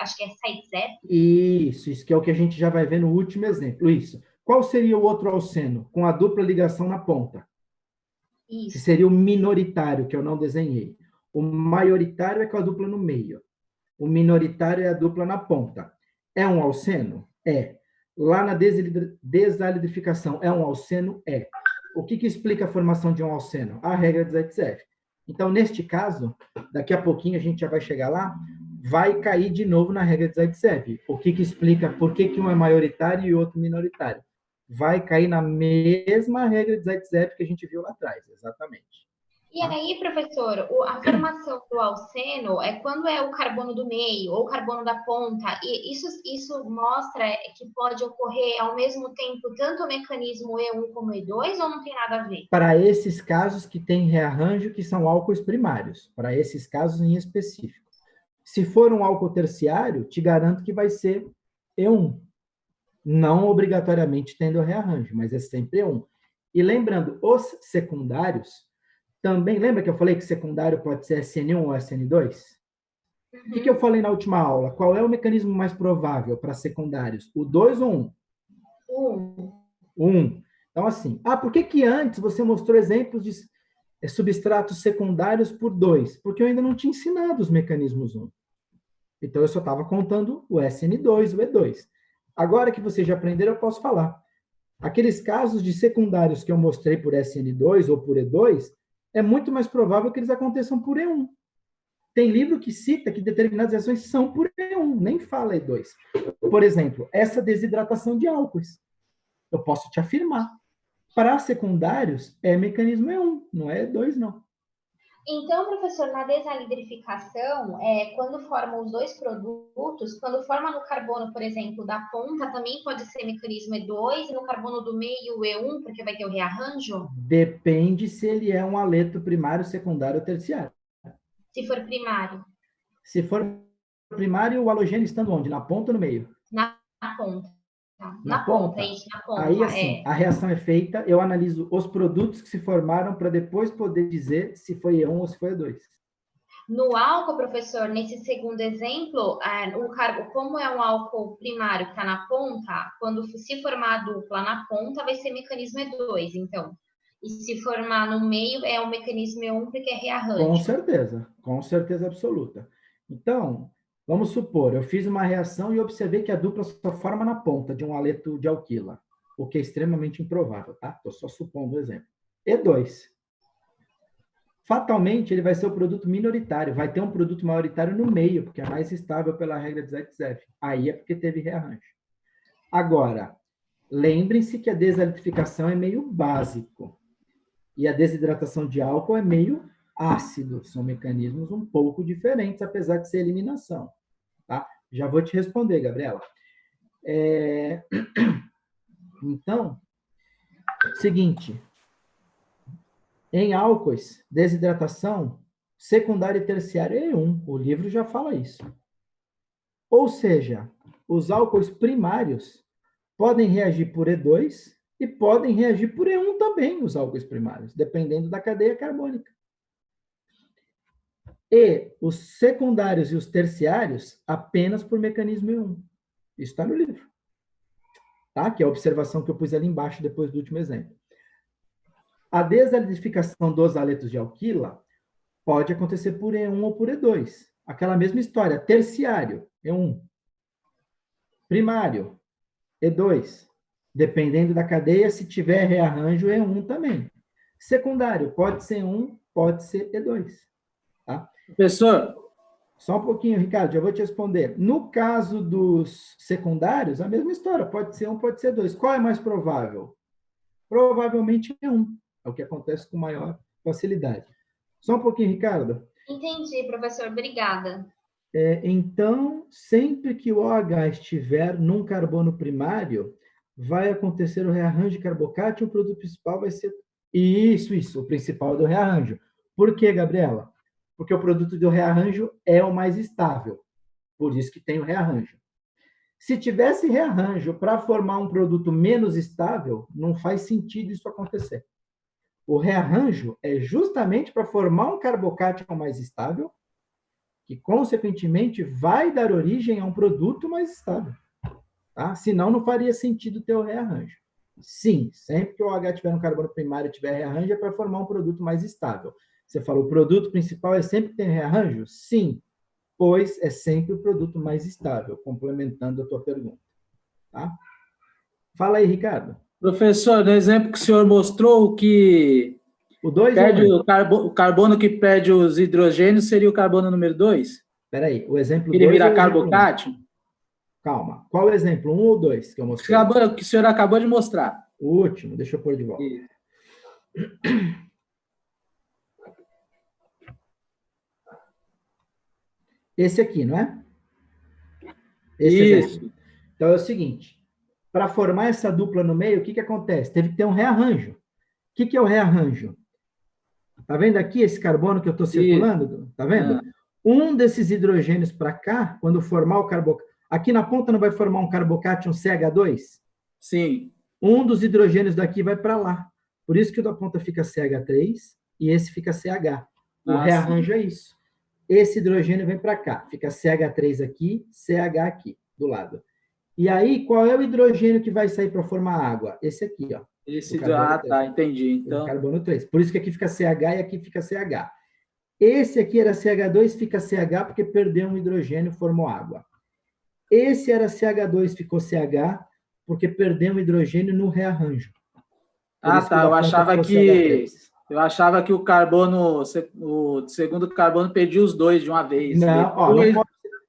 acho que é Zaitsev? Isso que é o que a gente já vai ver no último exemplo. Isso. Qual seria o outro alceno? Com a dupla ligação na ponta. Isso. Que seria o minoritário, que eu não desenhei. O maioritário é com a dupla no meio. O minoritário é a dupla na ponta. É um alceno? É. Lá na desalidrificação, é um alceno? É. O que explica a formação de um alceno? A regra de Zaitsev. Então, neste caso, daqui a pouquinho a gente já vai chegar lá, vai cair de novo na regra de Zaitsev. O que explica por que um é maioritário e o outro minoritário? Vai cair na mesma regra de Zaitsev que a gente viu lá atrás, exatamente. E aí, professor, a formação do alceno é quando é o carbono do meio ou o carbono da ponta, e isso mostra que pode ocorrer ao mesmo tempo tanto o mecanismo E1 como E2, ou não tem nada a ver? Para esses casos que tem rearranjo, que são álcoois primários, para esses casos em específico. Se for um álcool terciário, te garanto que vai ser E1. Não obrigatoriamente tendo rearranjo, mas é sempre E1. E lembrando, os secundários, também, lembra que eu falei que secundário pode ser SN1 ou SN2? O que eu falei na última aula? Qual é o mecanismo mais provável para secundários? O 2 ou 1? 1. Então, assim, por que antes você mostrou exemplos de substratos secundários por 2? Porque eu ainda não tinha ensinado os mecanismos 1. Então, eu só estava contando o SN2, o E2. Agora que vocês já aprenderam, eu posso falar. Aqueles casos de secundários que eu mostrei por SN2 ou por E2, é muito mais provável que eles aconteçam por E1. Tem livro que cita que determinadas reações são por E1, nem fala E2. Por exemplo, essa desidratação de álcoois. Eu posso te afirmar. Para secundários, é mecanismo E1, não é E2, não. Então, professor, na desalidrificação, quando formam os dois produtos, quando forma no carbono, por exemplo, da ponta, também pode ser mecanismo E2, e no carbono do meio, E1, porque vai ter o rearranjo? Depende se ele é um aleto primário, secundário ou terciário. Se for primário. Se for primário, o halogênio estando onde? Na ponta ou no meio? Na ponta. Na ponta? Isso, na ponta. Aí, assim, a reação é feita, eu analiso os produtos que se formaram para depois poder dizer se foi E1 ou se foi E2. No álcool, professor, nesse segundo exemplo, como é um álcool primário que está na ponta, quando se formar a dupla na ponta, vai ser mecanismo E2, então. E se formar no meio, é o mecanismo E1, porque é rearranjo. Com certeza absoluta. Então, vamos supor, eu fiz uma reação e observei que a dupla só forma na ponta de um aleto de alquila, o que é extremamente improvável, tá? Estou só supondo o exemplo. E2. Fatalmente, ele vai ser o produto minoritário, vai ter um produto maioritário no meio, porque é mais estável pela regra de Zaitsev. Aí é porque teve rearranjo. Agora, lembrem-se que a desalitificação é meio básico. E a desidratação de álcool é meio ácido. São mecanismos um pouco diferentes, apesar de ser eliminação. Tá? Já vou te responder, Gabriela. Então, seguinte, em álcoois, desidratação secundária e terciária é E1. O livro já fala isso. Ou seja, os álcoois primários podem reagir por E2 e podem reagir por E1 também, os álcoois primários, dependendo da cadeia carbônica. E os secundários e os terciários apenas por mecanismo E1. Isso está no livro. Tá? Que é a observação que eu pus ali embaixo depois do último exemplo. A desalidificação dos aletos de alquila pode acontecer por E1 ou por E2. Aquela mesma história. Terciário, E1. Primário, E2. Dependendo da cadeia, se tiver rearranjo, E1 também. Secundário, pode ser E1, pode ser E2. Tá? Professor, Só um pouquinho, Ricardo, já vou te responder. No caso dos secundários, a mesma história. Pode ser 1, pode ser 2. Qual é mais provável? Provavelmente é 1. É o que acontece com maior facilidade. Só um pouquinho, Ricardo. Entendi, professor. Obrigada. Então, sempre que o OH estiver num carbono primário, vai acontecer o rearranjo de carbocátion, o produto principal vai ser... Isso, o principal é do rearranjo. Por quê, Gabriela? Porque o produto do rearranjo é o mais estável. Por isso que tem o rearranjo. Se tivesse rearranjo para formar um produto menos estável, não faz sentido isso acontecer. O rearranjo é justamente para formar um carbocátion mais estável, que, consequentemente, vai dar origem a um produto mais estável. Tá? Senão, não faria sentido ter o rearranjo. Sim, sempre que o OH tiver no carbono primário e tiver rearranjo, é para formar um produto mais estável. Você falou, o produto principal é sempre que tem rearranjo? Sim, pois é sempre o produto mais estável, complementando a tua pergunta. Tá? Fala aí, Ricardo. professor, no exemplo que o senhor mostrou, que O 2 perde o carbono que perde os hidrogênios seria o carbono número 2? Espera aí, o exemplo 2 Ele vira é o exemplo 1. carbocátion? Calma, qual é o exemplo? 1 ou 2 que eu mostrei? Que o senhor acabou de mostrar. O último, deixa eu pôr de volta. Isso. Esse aqui, não é? Isso. Exemplo. Então é o seguinte, para formar essa dupla no meio, o que acontece? Teve que ter um rearranjo. O que é o rearranjo? Tá vendo aqui esse carbono que eu estou circulando? Tá vendo? Um desses hidrogênios para cá, quando formar o carbocátion, aqui na ponta não vai formar um carbocátion CH2? Sim. Um dos hidrogênios daqui vai para lá. Por isso que o da ponta fica CH3 e esse fica CH. O rearranjo é isso. Esse hidrogênio vem para cá. Fica CH3 aqui, CH aqui, do lado. E aí, qual é o hidrogênio que vai sair para formar água? Esse aqui, ó. Esse tá, entendi. Então, carbono 3. Por isso que aqui fica CH e aqui fica CH. Esse aqui era CH2, fica CH porque perdeu um hidrogênio, formou água. Esse era CH2, ficou CH porque perdeu um hidrogênio no rearranjo. Tá. Eu achava que o carbono, o segundo carbono perdia os dois de uma vez. Não, ó, não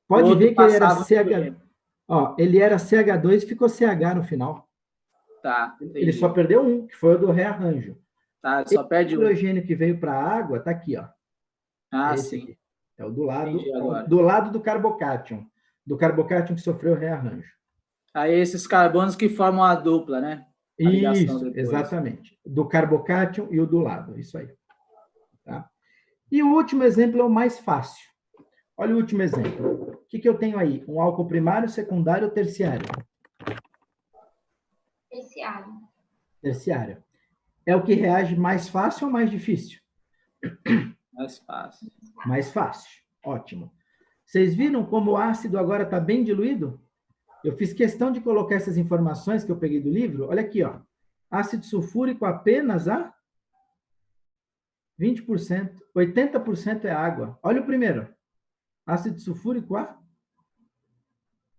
pode ver que ele era CH. Ó, ele era CH2 e ficou CH no final. Tá, entendi. Ele só perdeu um, que foi o do rearranjo. Tá, só perde um. O hidrogênio que veio para a água tá aqui, ó. Sim. Aqui. É o do lado do carbocátion. Do carbocátion que sofreu o rearranjo. Aí esses carbonos que formam a dupla, né? Isso, exatamente. Do carbocátion e o do lado, isso aí. Tá? E o último exemplo é o mais fácil. Olha o último exemplo. O que eu tenho aí? Um álcool primário, secundário ou terciário? Terciário. Terciário. É o que reage mais fácil ou mais difícil? Mais fácil. Mais fácil. Ótimo. Vocês viram como o ácido agora está bem diluído? Eu fiz questão de colocar essas informações que eu peguei do livro. Olha aqui, ó. Ácido sulfúrico apenas a 20%. 80% é água. Olha o primeiro. Ácido sulfúrico a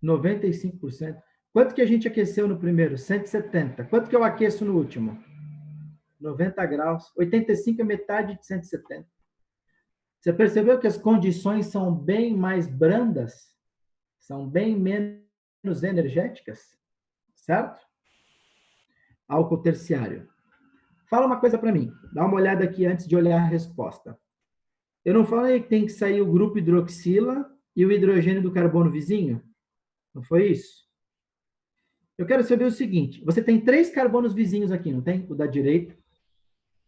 95%. Quanto que a gente aqueceu no primeiro? 170. Quanto que eu aqueço no último? 90 graus. 85 é metade de 170. Você percebeu que as condições são bem mais brandas? São bem menos energéticas? Certo? Álcool terciário. Fala uma coisa para mim. Dá uma olhada aqui antes de olhar a resposta. Eu não falei que tem que sair o grupo hidroxila e o hidrogênio do carbono vizinho? Não foi isso? Eu quero saber o seguinte, você tem 3 carbonos vizinhos aqui, não tem? O da direita,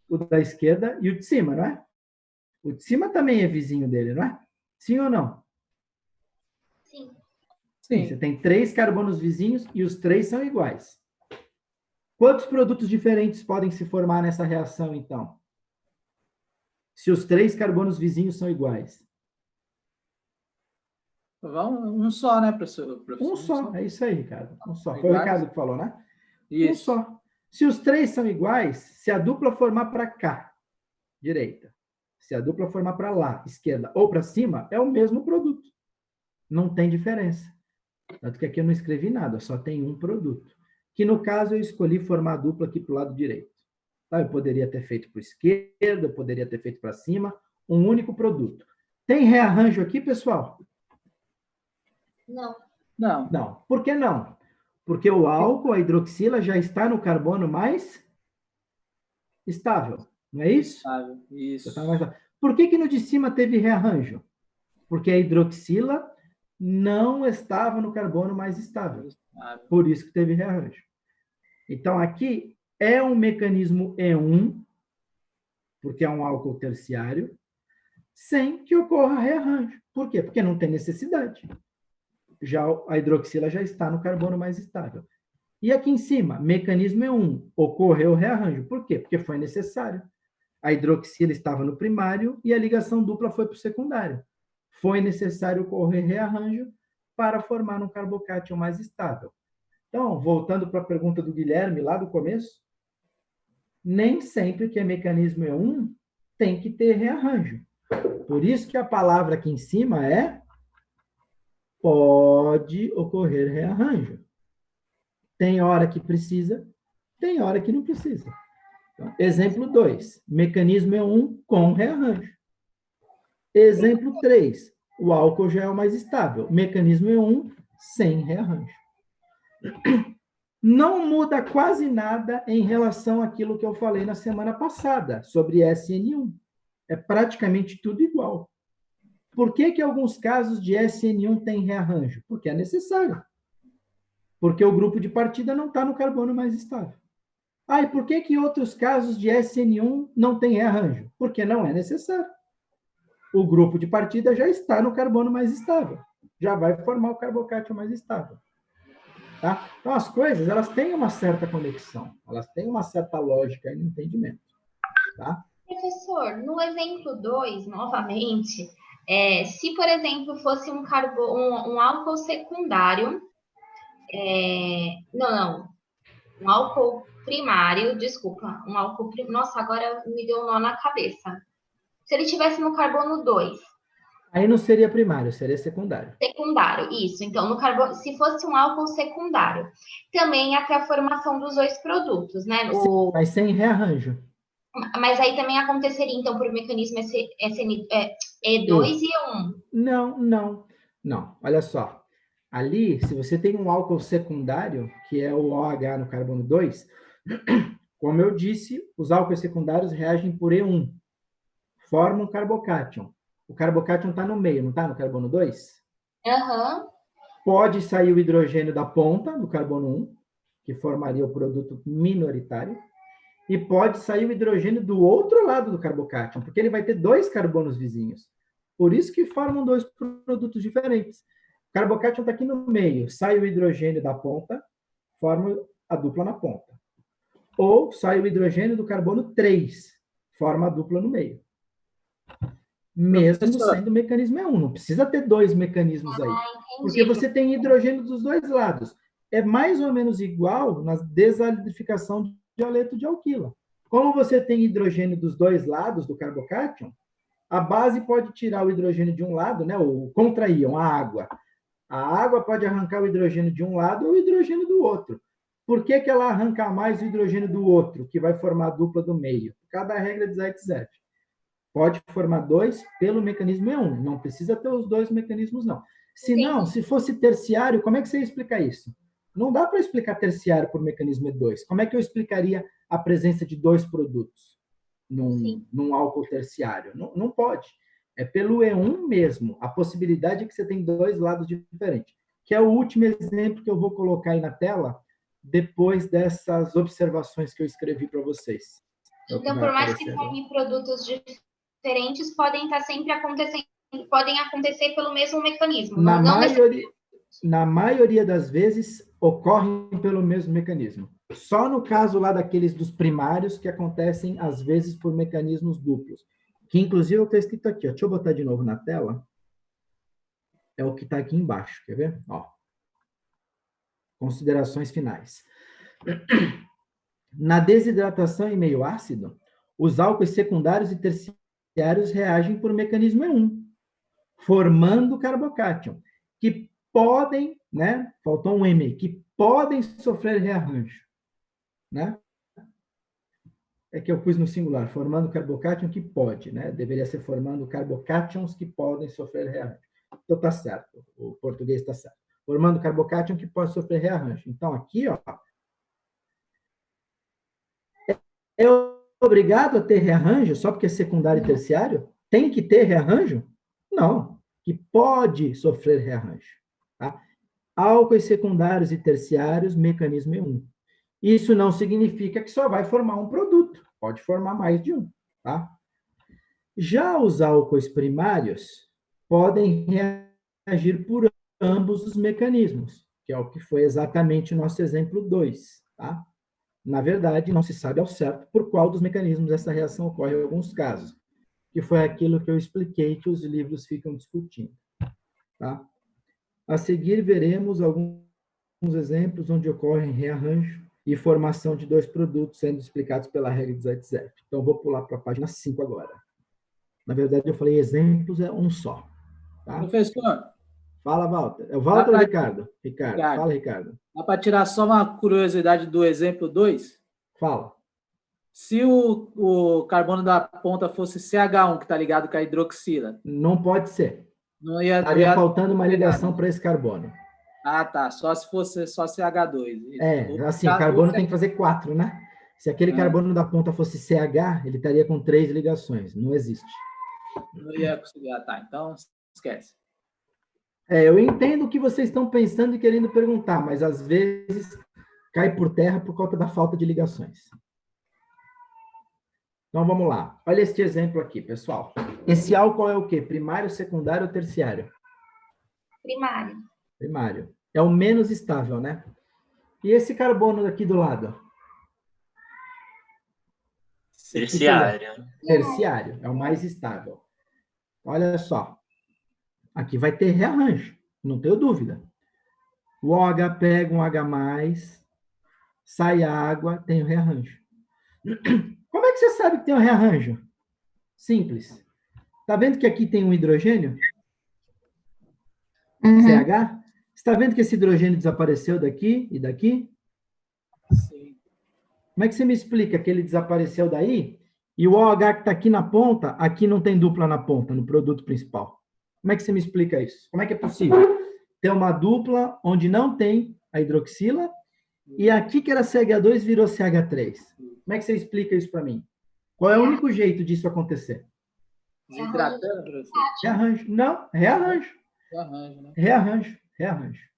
o da esquerda e o de cima, não é? O de cima também é vizinho dele, não é? Sim ou não? Sim. Sim, você tem 3 carbonos vizinhos e os 3 são iguais. Quantos produtos diferentes podem se formar nessa reação, então? Se os 3 carbonos vizinhos são iguais. Um só, né, professor? Um só, é isso aí, Ricardo. Um só. Foi o Iguais? Ricardo que falou, né? Um Isso. só. Se os 3 são iguais, se a dupla formar para cá, direita, se a dupla formar para lá, esquerda, ou para cima, é o mesmo produto. Não tem diferença. Tanto que aqui eu não escrevi nada, só tem um produto. Que no caso eu escolhi formar a dupla aqui para o lado direito. Tá? Eu poderia ter feito para a esquerda, eu poderia ter feito para cima, um único produto. Tem rearranjo aqui, pessoal? Não. Não. Não. Por que não? Porque o álcool, a hidroxila, já está no carbono mais estável. Não é isso? Isso. Por que no de cima teve rearranjo? Porque a hidroxila não estava no carbono mais estável. Por isso que teve rearranjo. Então, aqui é um mecanismo E1, porque é um álcool terciário, sem que ocorra rearranjo. Por quê? Porque não tem necessidade. Já a hidroxila já está no carbono mais estável. E aqui em cima, mecanismo E1, ocorreu rearranjo. Por quê? Porque foi necessário. A hidroxila estava no primário e a ligação dupla foi para o secundário. Foi necessário ocorrer rearranjo para formar um carbocátion mais estável. Então, voltando para a pergunta do Guilherme lá do começo, nem sempre que é mecanismo E1 tem que ter rearranjo. Por isso que a palavra aqui em cima é pode ocorrer rearranjo. Tem hora que precisa, tem hora que não precisa. Então, exemplo 2, mecanismo E1 com rearranjo. Exemplo 3, o álcool já é o mais estável. Mecanismo E1 sem rearranjo. Não muda quase nada em relação àquilo que eu falei na semana passada, sobre SN1. É praticamente tudo igual. Por que alguns casos de SN1 têm rearranjo? Porque é necessário. Porque o grupo de partida não está no carbono mais estável. Ah, e por que outros casos de SN1 não tem rearranjo? Porque não é necessário. O grupo de partida já está no carbono mais estável. Já vai formar o carbocátion mais estável. Tá? Então, as coisas, elas têm uma certa conexão. Elas têm uma certa lógica e entendimento. Tá? Professor, no exemplo 2, novamente, se, por exemplo, fosse um álcool secundário, um álcool primário, desculpa, nossa, agora me deu um nó na cabeça. Se ele tivesse no carbono 2. Aí não seria primário, seria secundário. Secundário, isso. Então, no carbono, se fosse um álcool secundário, também até a formação dos 2 produtos, né? Sim, mas sem rearranjo. Mas aí também aconteceria, então, por mecanismo E2 e E1. Não. Olha só. Ali, se você tem um álcool secundário, que é o OH no carbono 2, como eu disse, os álcools secundários reagem por E1, formam um carbocátion. O carbocátion está no meio, não está no carbono 2? Aham. Pode sair o hidrogênio da ponta, do carbono 1, que formaria o produto minoritário, e pode sair o hidrogênio do outro lado do carbocátion, porque ele vai ter 2 carbonos vizinhos. Por isso que formam 2 produtos diferentes. O carbocátion está aqui no meio, sai o hidrogênio da ponta, forma a dupla na ponta. Ou sai o hidrogênio do carbono 3, forma a dupla no meio. Mesmo sendo o mecanismo E1. Não precisa ter 2 mecanismos aí. Porque você tem hidrogênio dos 2 lados. É mais ou menos igual na desalidificação de aleto de alquila. Como você tem hidrogênio dos 2 lados do carbocátion, a base pode tirar o hidrogênio de um lado, né, o contraíon, a água. A água pode arrancar o hidrogênio de um lado ou o hidrogênio do outro. Por que ela arranca mais o hidrogênio do outro, que vai formar a dupla do meio? Por causa da regra de Zaitsev. Pode formar 2 pelo mecanismo E1. Não precisa ter os 2 mecanismos, não. Se não, se fosse terciário, como é que você ia explicar isso? Não dá para explicar terciário por mecanismo E2. Como é que eu explicaria a presença de 2 produtos num álcool terciário? Não pode. é pelo E1 mesmo. A possibilidade é que você tem dois lados diferentes, que é o último exemplo que eu vou colocar aí na tela, depois dessas observações que eu escrevi para vocês. Então, por mais que forme produtos diferentes, podem estar sempre acontecendo, podem acontecer pelo mesmo mecanismo. Na maioria das vezes, ocorrem pelo mesmo mecanismo. Só no caso lá daqueles dos primários que acontecem, às vezes, por mecanismos duplos. Que, inclusive, está escrito aqui. Ó. Deixa eu botar de novo na tela. É o que está aqui embaixo. Quer ver? Ó. Considerações finais. Na desidratação em meio ácido, os álcoois secundários e terciários reagem por mecanismo E1, formando carbocátion, que podem, né? Faltou um M, que podem sofrer rearranjo, né? É que eu pus no singular, formando carbocátion que pode, né? Deveria ser formando carbocátions que podem sofrer rearranjo. Então tá certo, o português está certo. Formando carbocátion que pode sofrer rearranjo. Então aqui, ó, é obrigado a ter rearranjo só porque é secundário e terciário? Tem que ter rearranjo? Não, que pode sofrer rearranjo. Tá? Álcoois secundários e terciários, mecanismo E1. Isso não significa que só vai formar um produto, pode formar mais de um. Tá? Já os álcoois primários podem reagir por ambos os mecanismos, que é o que foi exatamente o nosso exemplo 2. Tá? Na verdade, não se sabe ao certo por qual dos mecanismos essa reação ocorre em alguns casos, que foi aquilo que eu expliquei que os livros ficam discutindo. Tá? A seguir, veremos alguns exemplos onde ocorrem rearranjo e formação de dois produtos sendo explicados pela regra de Zaitsev. Então, vou pular para a página 5 agora. Na verdade, eu falei exemplos, é um só. Tá? Professor. Fala, Walter. É o Walter ou Ricardo? Ricardo? Fala, Ricardo. Dá para tirar só uma curiosidade do exemplo 2? Fala. Se o carbono da ponta fosse CH1, que está ligado com a hidroxila. Não pode ser. Estaria faltando uma ligação para esse carbono. Ah, tá. Só se fosse só CH2. Assim, o carbono tem que fazer 4, né? Se aquele carbono da ponta fosse CH, ele estaria com 3 ligações. Não existe. Não ia conseguir. Ah, tá. Então, esquece. Eu entendo o que vocês estão pensando e querendo perguntar, mas às vezes cai por terra por conta da falta de ligações. Então, vamos lá. Olha este exemplo aqui, pessoal. Esse álcool é o quê? Primário, secundário ou terciário? Primário. Primário. É o menos estável, né? E esse carbono aqui do lado? Terciário. Terciário. É o mais estável. Olha só. Aqui vai ter rearranjo. Não tenho dúvida. O OH pega um H+, sai água, tem o rearranjo. Como é que você sabe que tem um rearranjo? Simples. Tá vendo que aqui tem um hidrogênio? CH? Está vendo que esse hidrogênio desapareceu daqui e daqui? Sim. Como é que você me explica que ele desapareceu daí e o OH que está aqui na ponta, aqui não tem dupla na ponta, no produto principal? Como é que você me explica isso? Como é que é possível ter uma dupla onde não tem a hidroxila e aqui que era CH2 virou CH3? Como é que você explica isso para mim? Qual é o único jeito disso acontecer? Desidratando, professor? Rearranjo. Não, rearranjo. Rearranjo, né? Rearranjo.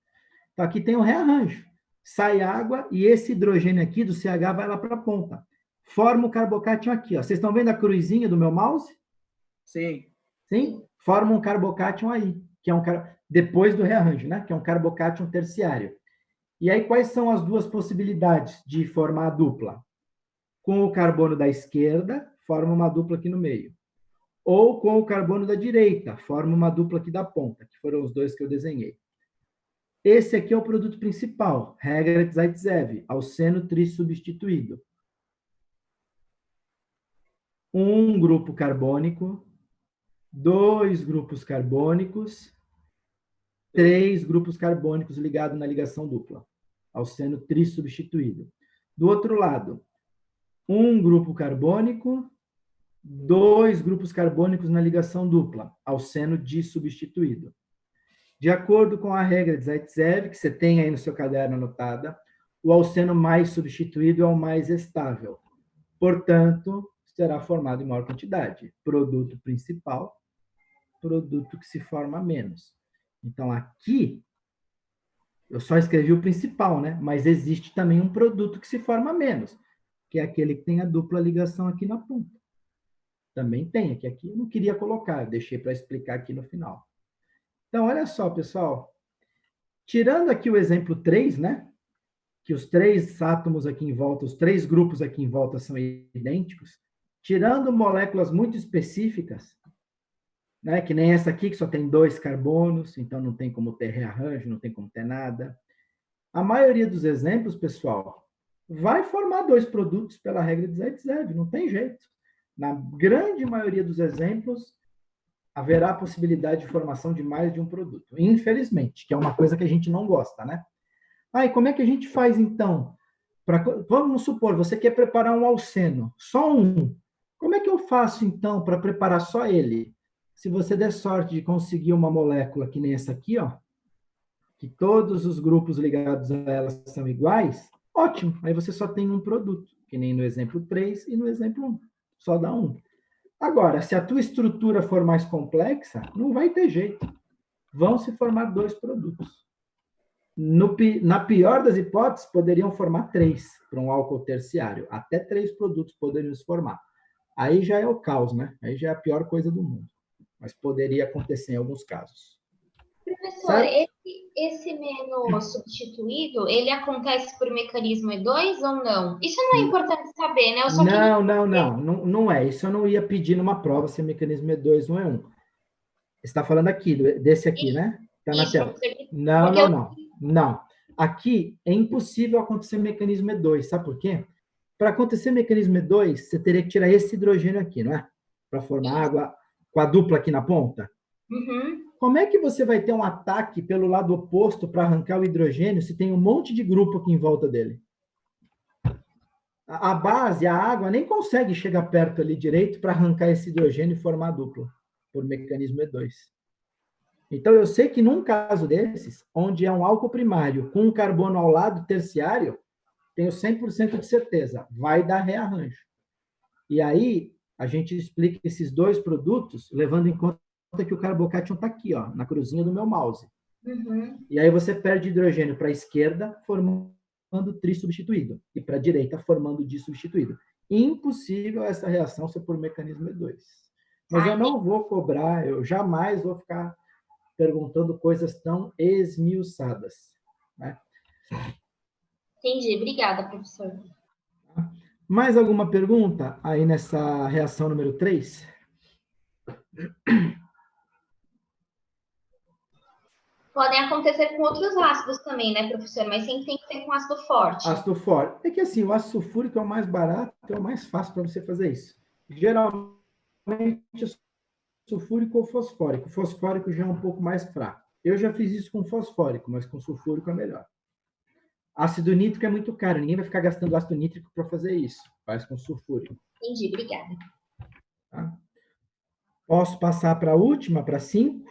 Então, aqui tem um rearranjo. Sai água e esse hidrogênio aqui do CH vai lá para a ponta. Forma o carbocátion aqui. Ó. Vocês estão vendo a cruzinha do meu mouse? Sim. Sim? Forma um carbocátion aí, que é depois do rearranjo, né? Que é um carbocátion terciário. E aí, quais são as duas possibilidades de formar a dupla? Com o carbono da esquerda, forma uma dupla aqui no meio. Ou com o carbono da direita, forma uma dupla aqui da ponta, que foram os dois que eu desenhei. Esse aqui é o produto principal, regra de Zaitsev, alceno trissubstituído. Um grupo carbônico, 2 grupos carbônicos, 3 grupos carbônicos ligados na ligação dupla, alceno trissubstituído. Do outro lado, um grupo carbônico, 2 grupos carbônicos na ligação dupla, alceno dissubstituído. De acordo com a regra de Zaitsev, que você tem aí no seu caderno anotada, o alceno mais substituído é o mais estável. Portanto, será formado em maior quantidade. Produto principal produto que se forma menos. Então, aqui, eu só escrevi o principal, né? Mas existe também um produto que se forma menos, que é aquele que tem a dupla ligação aqui na ponta. Também tem, aqui eu não queria colocar, eu deixei para explicar aqui no final. Então, olha só, pessoal. Tirando aqui o exemplo 3, né? Que os 3 átomos aqui em volta, os 3 grupos aqui em volta são idênticos, tirando moléculas muito específicas, né? Que nem essa aqui, que só tem 2 carbonos, então não tem como ter rearranjo, não tem como ter nada. A maioria dos exemplos, pessoal, vai formar 2 produtos pela regra de Zaitsev, não tem jeito. Na grande maioria dos exemplos, haverá a possibilidade de formação de mais de um produto. Infelizmente, que é uma coisa que a gente não gosta, né? E como é que a gente faz, então? Vamos supor, você quer preparar um alceno, só um. Como é que eu faço, então, para preparar só ele? Se você der sorte de conseguir uma molécula que nem essa aqui, ó, que todos os grupos ligados a ela são iguais, ótimo. Aí você só tem um produto, que nem no exemplo 3 e no exemplo 1. Só dá um. Agora, se a tua estrutura for mais complexa, não vai ter jeito. Vão se formar 2 produtos. Na pior das hipóteses, poderiam formar 3 para um álcool terciário. Até 3 produtos poderiam se formar. Aí já é o caos, né? Aí já é a pior coisa do mundo. Mas poderia acontecer em alguns casos. Professor, esse menos substituído, ele acontece por mecanismo E2 ou não? Isso não é importante saber, né? Eu só não é. Isso eu não ia pedir numa prova se é mecanismo E2 ou E1. Você está falando aqui, desse aqui, né? Está na tela. Não. Aqui é impossível acontecer mecanismo E2. Sabe por quê? Para acontecer mecanismo E2, você teria que tirar esse hidrogênio aqui, não é? Para formar água com a dupla aqui na ponta. Uhum. Como é que você vai ter um ataque pelo lado oposto para arrancar o hidrogênio se tem um monte de grupo aqui em volta dele? A base, a água, nem consegue chegar perto ali direito para arrancar esse hidrogênio e formar a dupla, por mecanismo E2. Então, eu sei que num caso desses, onde é um álcool primário com um carbono ao lado terciário, tenho 100% de certeza, vai dar rearranjo. E aí, a gente explica esses 2 produtos, levando em conta que o carbocátion está aqui, ó, na cruzinha do meu mouse. Uhum. E aí você perde hidrogênio para a esquerda, formando tri-substituído, e para a direita, formando di-substituído. Impossível essa reação ser por mecanismo E2. Mas eu não vou cobrar, eu jamais vou ficar perguntando coisas tão esmiuçadas. Né? Entendi. Obrigada, professor. Mais alguma pergunta aí nessa reação número 3? Podem acontecer com outros ácidos também, né, professor? Mas sempre tem que ser com ácido forte. Ácido forte. É que assim, o ácido sulfúrico é o mais barato, é o mais fácil para você fazer isso. Geralmente, sulfúrico ou fosfórico. O fosfórico já é um pouco mais fraco. Eu já fiz isso com fosfórico, mas com sulfúrico é melhor. Ácido nítrico é muito caro, ninguém vai ficar gastando ácido nítrico para fazer isso. Faz com sulfúrico. Entendi, obrigada. Tá? Posso passar para a última, para 5?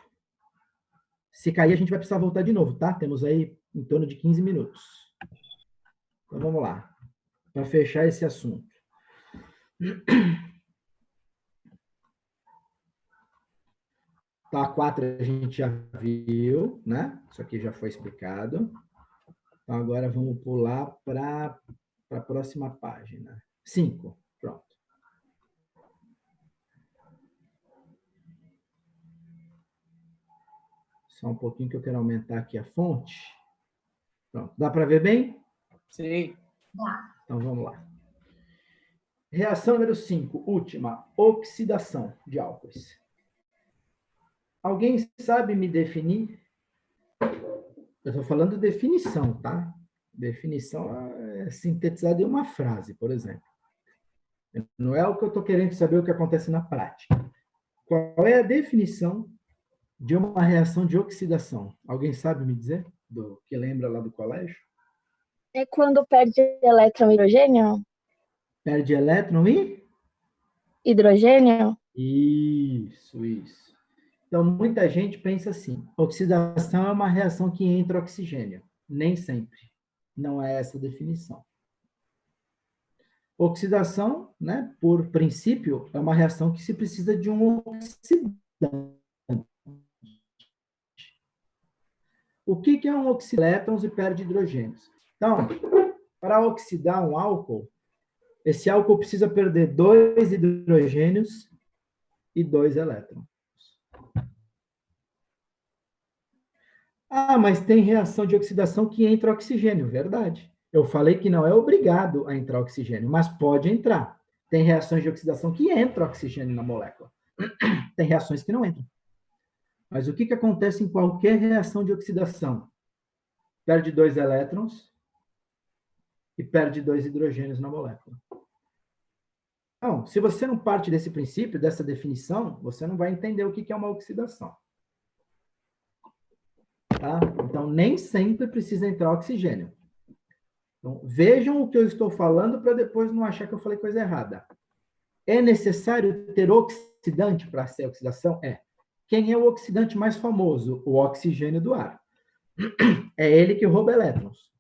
Se cair, a gente vai precisar voltar de novo, tá? Temos aí em torno de 15 minutos. Então, vamos lá. Para fechar esse assunto. Tá, 4 a gente já viu, né? Isso aqui já foi explicado. Então, agora vamos pular para a próxima página. 5, pronto. Só um pouquinho que eu quero aumentar aqui a fonte. Pronto, dá para ver bem? Sim. Tá. Então, vamos lá. Reação número 5, última, oxidação de álcoois. Alguém sabe me definir? Eu estou falando definição, tá? Definição é sintetizada em uma frase, por exemplo. Não é o que eu estou querendo saber o que acontece na prática. Qual é a definição de uma reação de oxidação? Alguém sabe me dizer? Do que lembra lá do colégio? É quando perde elétron e hidrogênio? Perde elétron e? Hidrogênio? Isso. Então, muita gente pensa assim, oxidação é uma reação que entra oxigênio. Nem sempre. Não é essa a definição. Oxidação, né, por princípio, é uma reação que se precisa de um oxidante. O que é um oxielétrons e perde hidrogênios? Então, para oxidar um álcool, esse álcool precisa perder 2 hidrogênios e 2 elétrons. Ah, mas tem reação de oxidação que entra oxigênio, verdade. Eu falei que não é obrigado a entrar oxigênio, mas pode entrar. Tem reações de oxidação que entra oxigênio na molécula. Tem reações que não entram. Mas o que acontece em qualquer reação de oxidação? Perde 2 elétrons e perde 2 hidrogênios na molécula. Então, se você não parte desse princípio, dessa definição, você não vai entender o que é uma oxidação. Tá? Então, nem sempre precisa entrar oxigênio. Então, vejam o que eu estou falando para depois não achar que eu falei coisa errada. É necessário ter oxidante para ser oxidação? É. Quem é o oxidante mais famoso? O oxigênio do ar. É ele que rouba elétrons.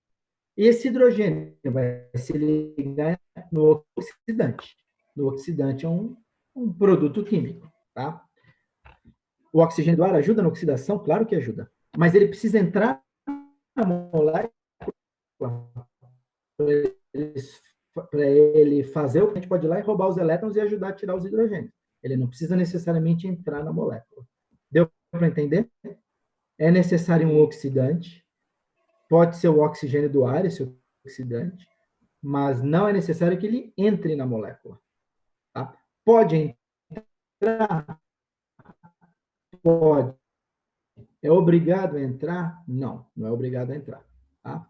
E esse hidrogênio vai se ligar no oxidante. O oxidante é um produto químico. Tá? O oxigênio do ar ajuda na oxidação? Claro que ajuda. Mas ele precisa entrar na molécula para ele fazer o que a gente pode ir lá e roubar os elétrons e ajudar a tirar os hidrogênios. Ele não precisa necessariamente entrar na molécula. Deu para entender? É necessário um oxidante. Pode ser o oxigênio do ar, esse oxidante, mas não é necessário que ele entre na molécula. Tá? Pode entrar? Pode. É obrigado a entrar? Não, não é obrigado a entrar. Tá?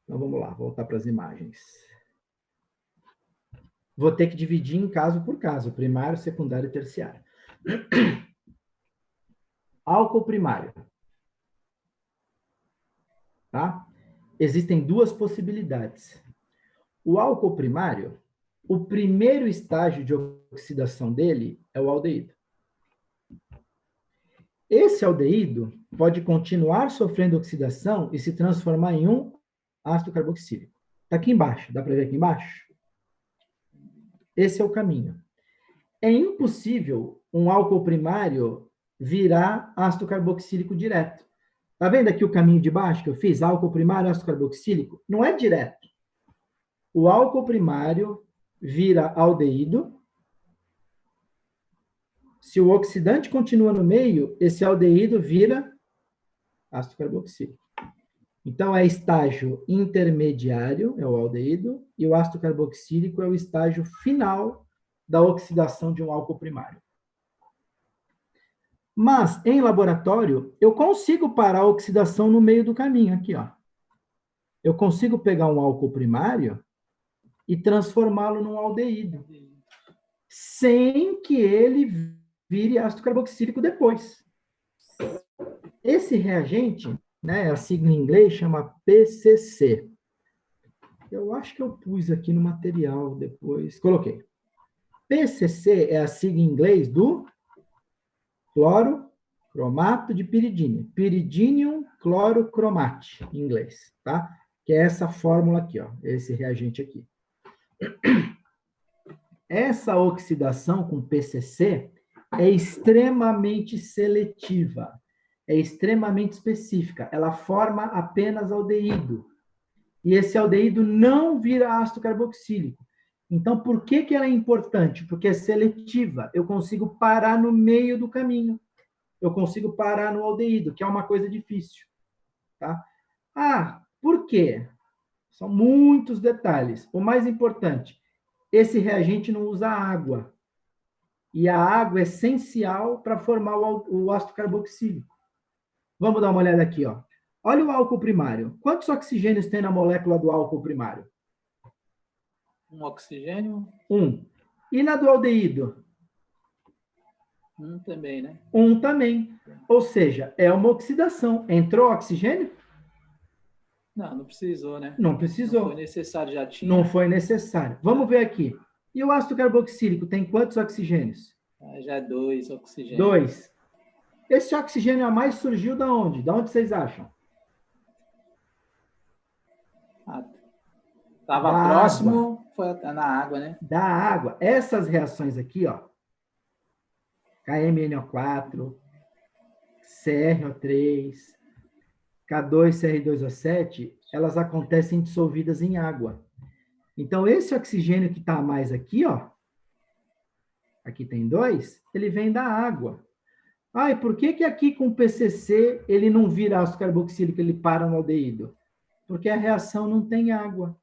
Então, vamos lá, voltar para as imagens. Vou ter que dividir em caso por caso, primário, secundário e terciário. Álcool primário. Tá? Existem 2 possibilidades. O álcool primário, o primeiro estágio de oxidação dele é o aldeído. Esse aldeído pode continuar sofrendo oxidação e se transformar em um ácido carboxílico. Está aqui embaixo, dá para ver aqui embaixo? Esse é o caminho. É impossível um álcool primário virar ácido carboxílico direto. Está vendo aqui o caminho de baixo que eu fiz? Álcool primário, ácido carboxílico? Não é direto. O álcool primário vira aldeído. Se o oxidante continua no meio, esse aldeído vira ácido carboxílico. Então, é estágio intermediário, é o aldeído, e o ácido carboxílico é o estágio final da oxidação de um álcool primário. Mas, em laboratório, eu consigo parar a oxidação no meio do caminho, aqui, ó. Eu consigo pegar um álcool primário e transformá-lo num aldeído, sem que ele vire ácido carboxílico depois. Esse reagente, né, a sigla em inglês chama PCC. Eu acho que eu pus aqui no material depois. Coloquei. PCC é a sigla em inglês do clorocromato de piridínio. Pyridinium chlorochromate, em inglês, tá? Que é essa fórmula aqui, ó, esse reagente aqui. Essa oxidação com PCC é extremamente seletiva, é extremamente específica. Ela forma apenas aldeído. E esse aldeído não vira ácido carboxílico. Então, por que ela é importante? Porque é seletiva. Eu consigo parar no meio do caminho. Eu consigo parar no aldeído, que é uma coisa difícil. Tá? Ah, por quê? São muitos detalhes. O mais importante, esse reagente não usa água. E a água é essencial para formar o ácido carboxílico. Vamos dar uma olhada aqui, ó. Olha o álcool primário. Quantos oxigênios tem na molécula do álcool primário? Um oxigênio? 1. E na do aldeído? 1 também, né? 1 também. Ou seja, é uma oxidação. Entrou oxigênio? Não precisou, né? Não precisou. Não foi necessário, já tinha. Não foi necessário. Vamos ver aqui. E o ácido carboxílico tem quantos oxigênios? Já 2 oxigênios. 2. Esse oxigênio a mais surgiu da onde? Da onde vocês acham? Estava próximo, foi na água, né? Da água. Essas reações aqui, ó. KMNO4, CrO3, K2CR2O7, elas acontecem dissolvidas em água. Então, esse oxigênio que está a mais aqui, ó, aqui tem 2, ele vem da água. Ah, e por que aqui com o PCC ele não vira ácido carboxílico, ele para no aldeído? Porque a reação não tem água.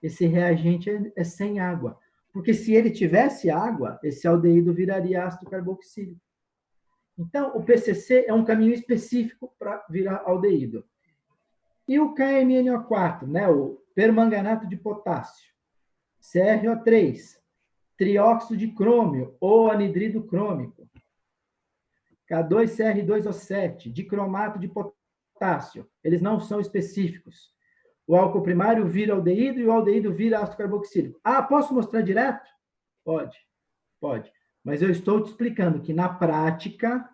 Esse reagente é sem água. Porque se ele tivesse água, esse aldeído viraria ácido carboxílico. Então, o PCC é um caminho específico para virar aldeído. E o KMNO4, né, o permanganato de potássio, CrO3, trióxido de crômio ou anidrido crômico, K2CR2O7, dicromato de potássio, eles não são específicos. O álcool primário vira aldeído e o aldeído vira ácido carboxílico. Ah, posso mostrar direto? Pode, pode. Mas eu estou te explicando que, na prática,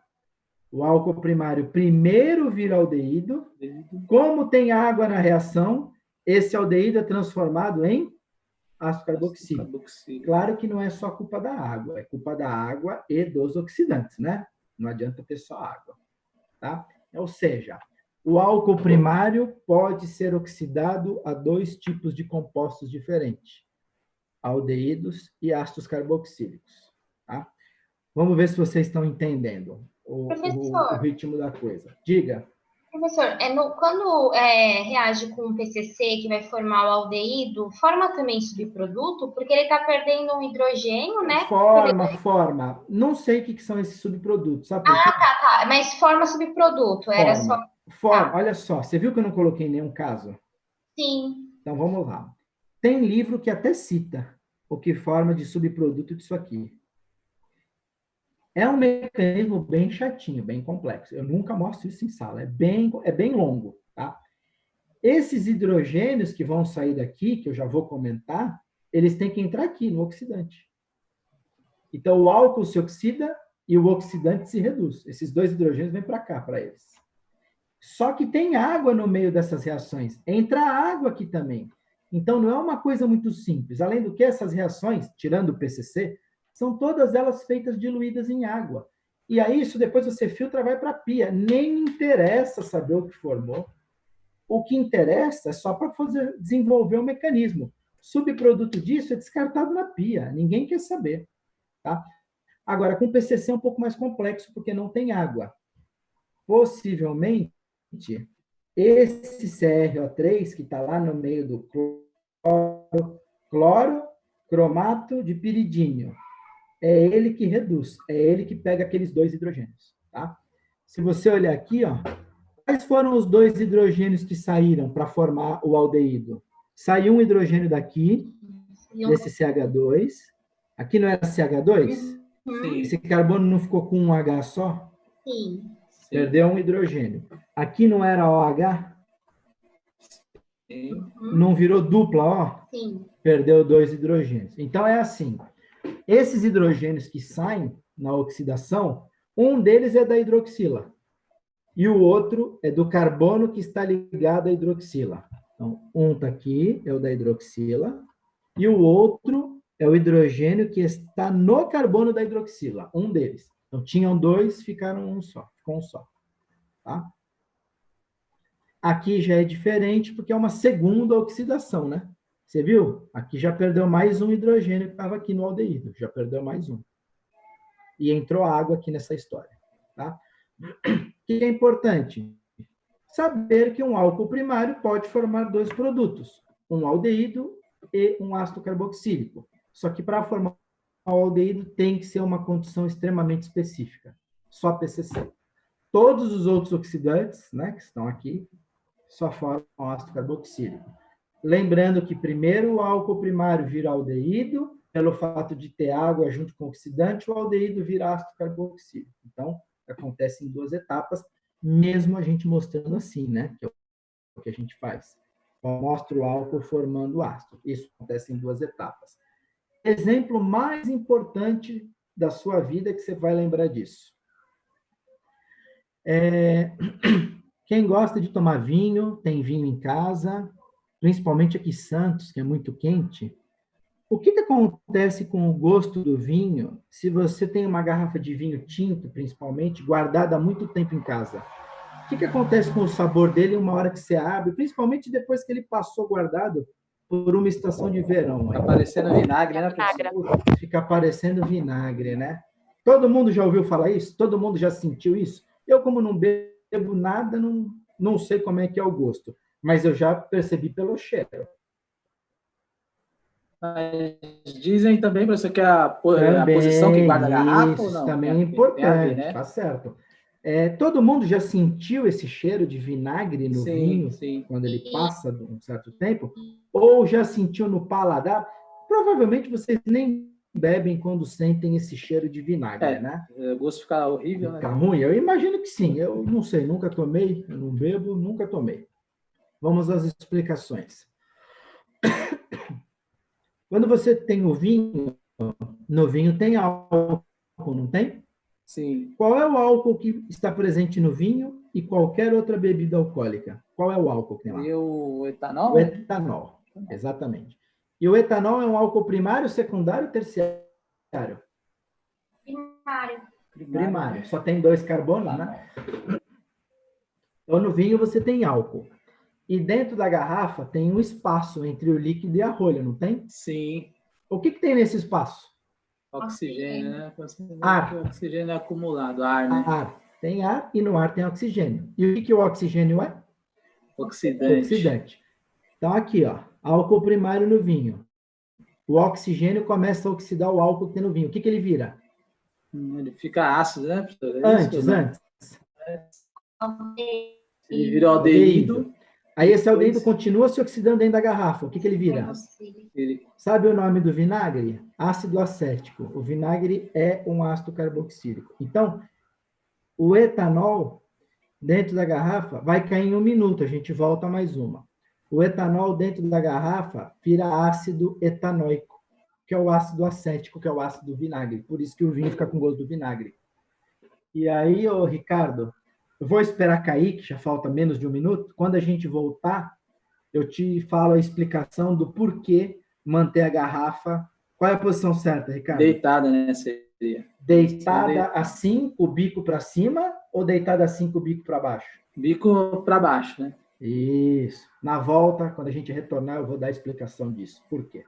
o álcool primário primeiro vira aldeído. Como tem água na reação, esse aldeído é transformado em ácido carboxílico. Claro que não é só culpa da água, é culpa da água e dos oxidantes, né? Não adianta ter só água, tá? Ou seja, o álcool primário pode ser oxidado a 2 tipos de compostos diferentes, aldeídos e ácidos carboxílicos, tá? Vamos ver se vocês estão entendendo o ritmo da coisa. Diga. Professor, quando reage com o PCC, que vai formar o aldeído, forma também subproduto? Porque ele está perdendo um hidrogênio, né? Forma. Não sei o que são esses subprodutos, sabe por quê? Tá. Mas forma subproduto. Forma. Olha só, você viu que eu não coloquei nenhum caso? Sim. Então, vamos lá. Tem livro que até cita o que forma de subproduto disso aqui. É um mecanismo bem chatinho, bem complexo. Eu nunca mostro isso em sala. É bem longo, tá? Esses hidrogênios que vão sair daqui, que eu já vou comentar, eles têm que entrar aqui no oxidante. Então, o álcool se oxida e o oxidante se reduz. Esses 2 hidrogênios vêm para cá, para eles. Só que tem água no meio dessas reações. Entra água aqui também. Então, não é uma coisa muito simples. Além do que, essas reações, tirando o PCC, são todas elas feitas diluídas em água. E aí, isso depois você filtra, vai para a pia. Nem interessa saber o que formou. O que interessa é só para desenvolver o mecanismo. Subproduto disso é descartado na pia. Ninguém quer saber. Tá? Agora, com PCC é um pouco mais complexo, porque não tem água. Possivelmente, esse CrO3, que está lá no meio do cloro, cromato de piridínio, é ele que reduz, é ele que pega aqueles 2 hidrogênios. Tá? Se você olhar aqui, ó, quais foram os 2 hidrogênios que saíram para formar o aldeído? Saiu um hidrogênio daqui, desse CH2. Aqui não era CH2? Sim. Esse carbono não ficou com um H só? Sim. Perdeu um hidrogênio. Aqui não era OH? Sim. Não virou dupla O? Sim. Perdeu 2 hidrogênios. Então, é assim. Esses hidrogênios que saem na oxidação, um deles é da hidroxila. E o outro é do carbono que está ligado à hidroxila. Então, um está aqui, é o da hidroxila. E o outro é o hidrogênio que está no carbono da hidroxila. Um deles. Então, tinham 2, ficaram um só. Ficou um só. Tá? Aqui já é diferente, porque é uma segunda oxidação, né? Você viu? Aqui já perdeu mais um hidrogênio que estava aqui no aldeído. Já perdeu mais um. E entrou água aqui nessa história. Tá? O que é importante? Saber que um álcool primário pode formar 2 produtos. Um aldeído e um ácido carboxílico. Só que para formar o aldeído tem que ser uma condição extremamente específica. Só PCC. Todos os outros oxidantes, né, que estão aqui, só formam ácido carboxílico. Lembrando que primeiro o álcool primário vira aldeído, pelo fato de ter água junto com o oxidante, o aldeído vira ácido carboxílico. Então, acontece em 2 etapas, mesmo a gente mostrando assim, né? Que é o que a gente faz. Mostra o álcool formando ácido. Isso acontece em 2 etapas. Exemplo mais importante da sua vida que você vai lembrar disso. Quem gosta de tomar vinho, tem vinho em casa, principalmente aqui em Santos, que é muito quente. O que acontece com o gosto do vinho se você tem uma garrafa de vinho tinto, principalmente, guardada há muito tempo em casa? O que acontece com o sabor dele uma hora que você abre, principalmente depois que ele passou guardado por uma estação de verão? Tá parecendo vinagre, né, Vinagre. professor? Fica parecendo vinagre, né? Todo mundo já ouviu falar isso? Todo mundo já sentiu isso? Eu, como não bebo nada, não sei como é que é o gosto, mas eu já percebi pelo cheiro. Mas dizem também, professor, que a posição que Também, guarda a garrafa ou isso não? também é Tem a ver, importante, né? tá certo. Todo mundo já sentiu esse cheiro de vinagre no vinho Sim. quando ele passa de um certo tempo? Ou já sentiu no paladar? Provavelmente vocês nem bebem quando sentem esse cheiro de vinagre, né? O gosto fica horrível, né? Fica ruim? Eu imagino que sim. Eu não sei, nunca tomei, eu não bebo, nunca tomei. Vamos às explicações. Quando você tem o vinho, no vinho tem álcool, não tem? Sim. Qual é o álcool que está presente no vinho e qualquer outra bebida alcoólica? Qual é o álcool que tem lá? E o etanol? O etanol, exatamente. E o etanol é um álcool primário, secundário, terciário? Primário. Primário. Só tem 2 carbonos, né? Então, no vinho você tem álcool. E dentro da garrafa tem um espaço entre o líquido e a rolha, não tem? Sim. O que tem nesse espaço? Oxigênio, né? Ar. Oxigênio acumulado, ar, né? Ar. Tem ar e no ar tem oxigênio. E o que o oxigênio é? Oxidante. Oxidante. Então, aqui, ó, álcool primário no vinho. O oxigênio começa a oxidar o álcool que tem no vinho. O que ele vira? Ele fica ácido, né, professor? Antes. Ele vira aldeído. Aí esse aldeído continua se oxidando dentro da garrafa. O que ele vira? Sabe o nome do vinagre? Ácido acético. O vinagre é um ácido carboxílico. Então, o etanol dentro da garrafa vai cair em 1 minuto. A gente volta mais uma. O etanol dentro da garrafa vira ácido etanóico, que é o ácido acético, que é o ácido do vinagre. Por isso que o vinho fica com gosto do vinagre. E aí, ô Ricardo, eu vou esperar cair, que já falta menos de 1 minuto. Quando a gente voltar, eu te falo a explicação do porquê manter a garrafa. Qual é a posição certa, Ricardo? Deitada, né? Seria. Deitada assim, o bico para cima, ou deitada assim, com o bico para baixo? Bico para baixo, né? Isso. Na volta, quando a gente retornar, eu vou dar a explicação disso. Por quê?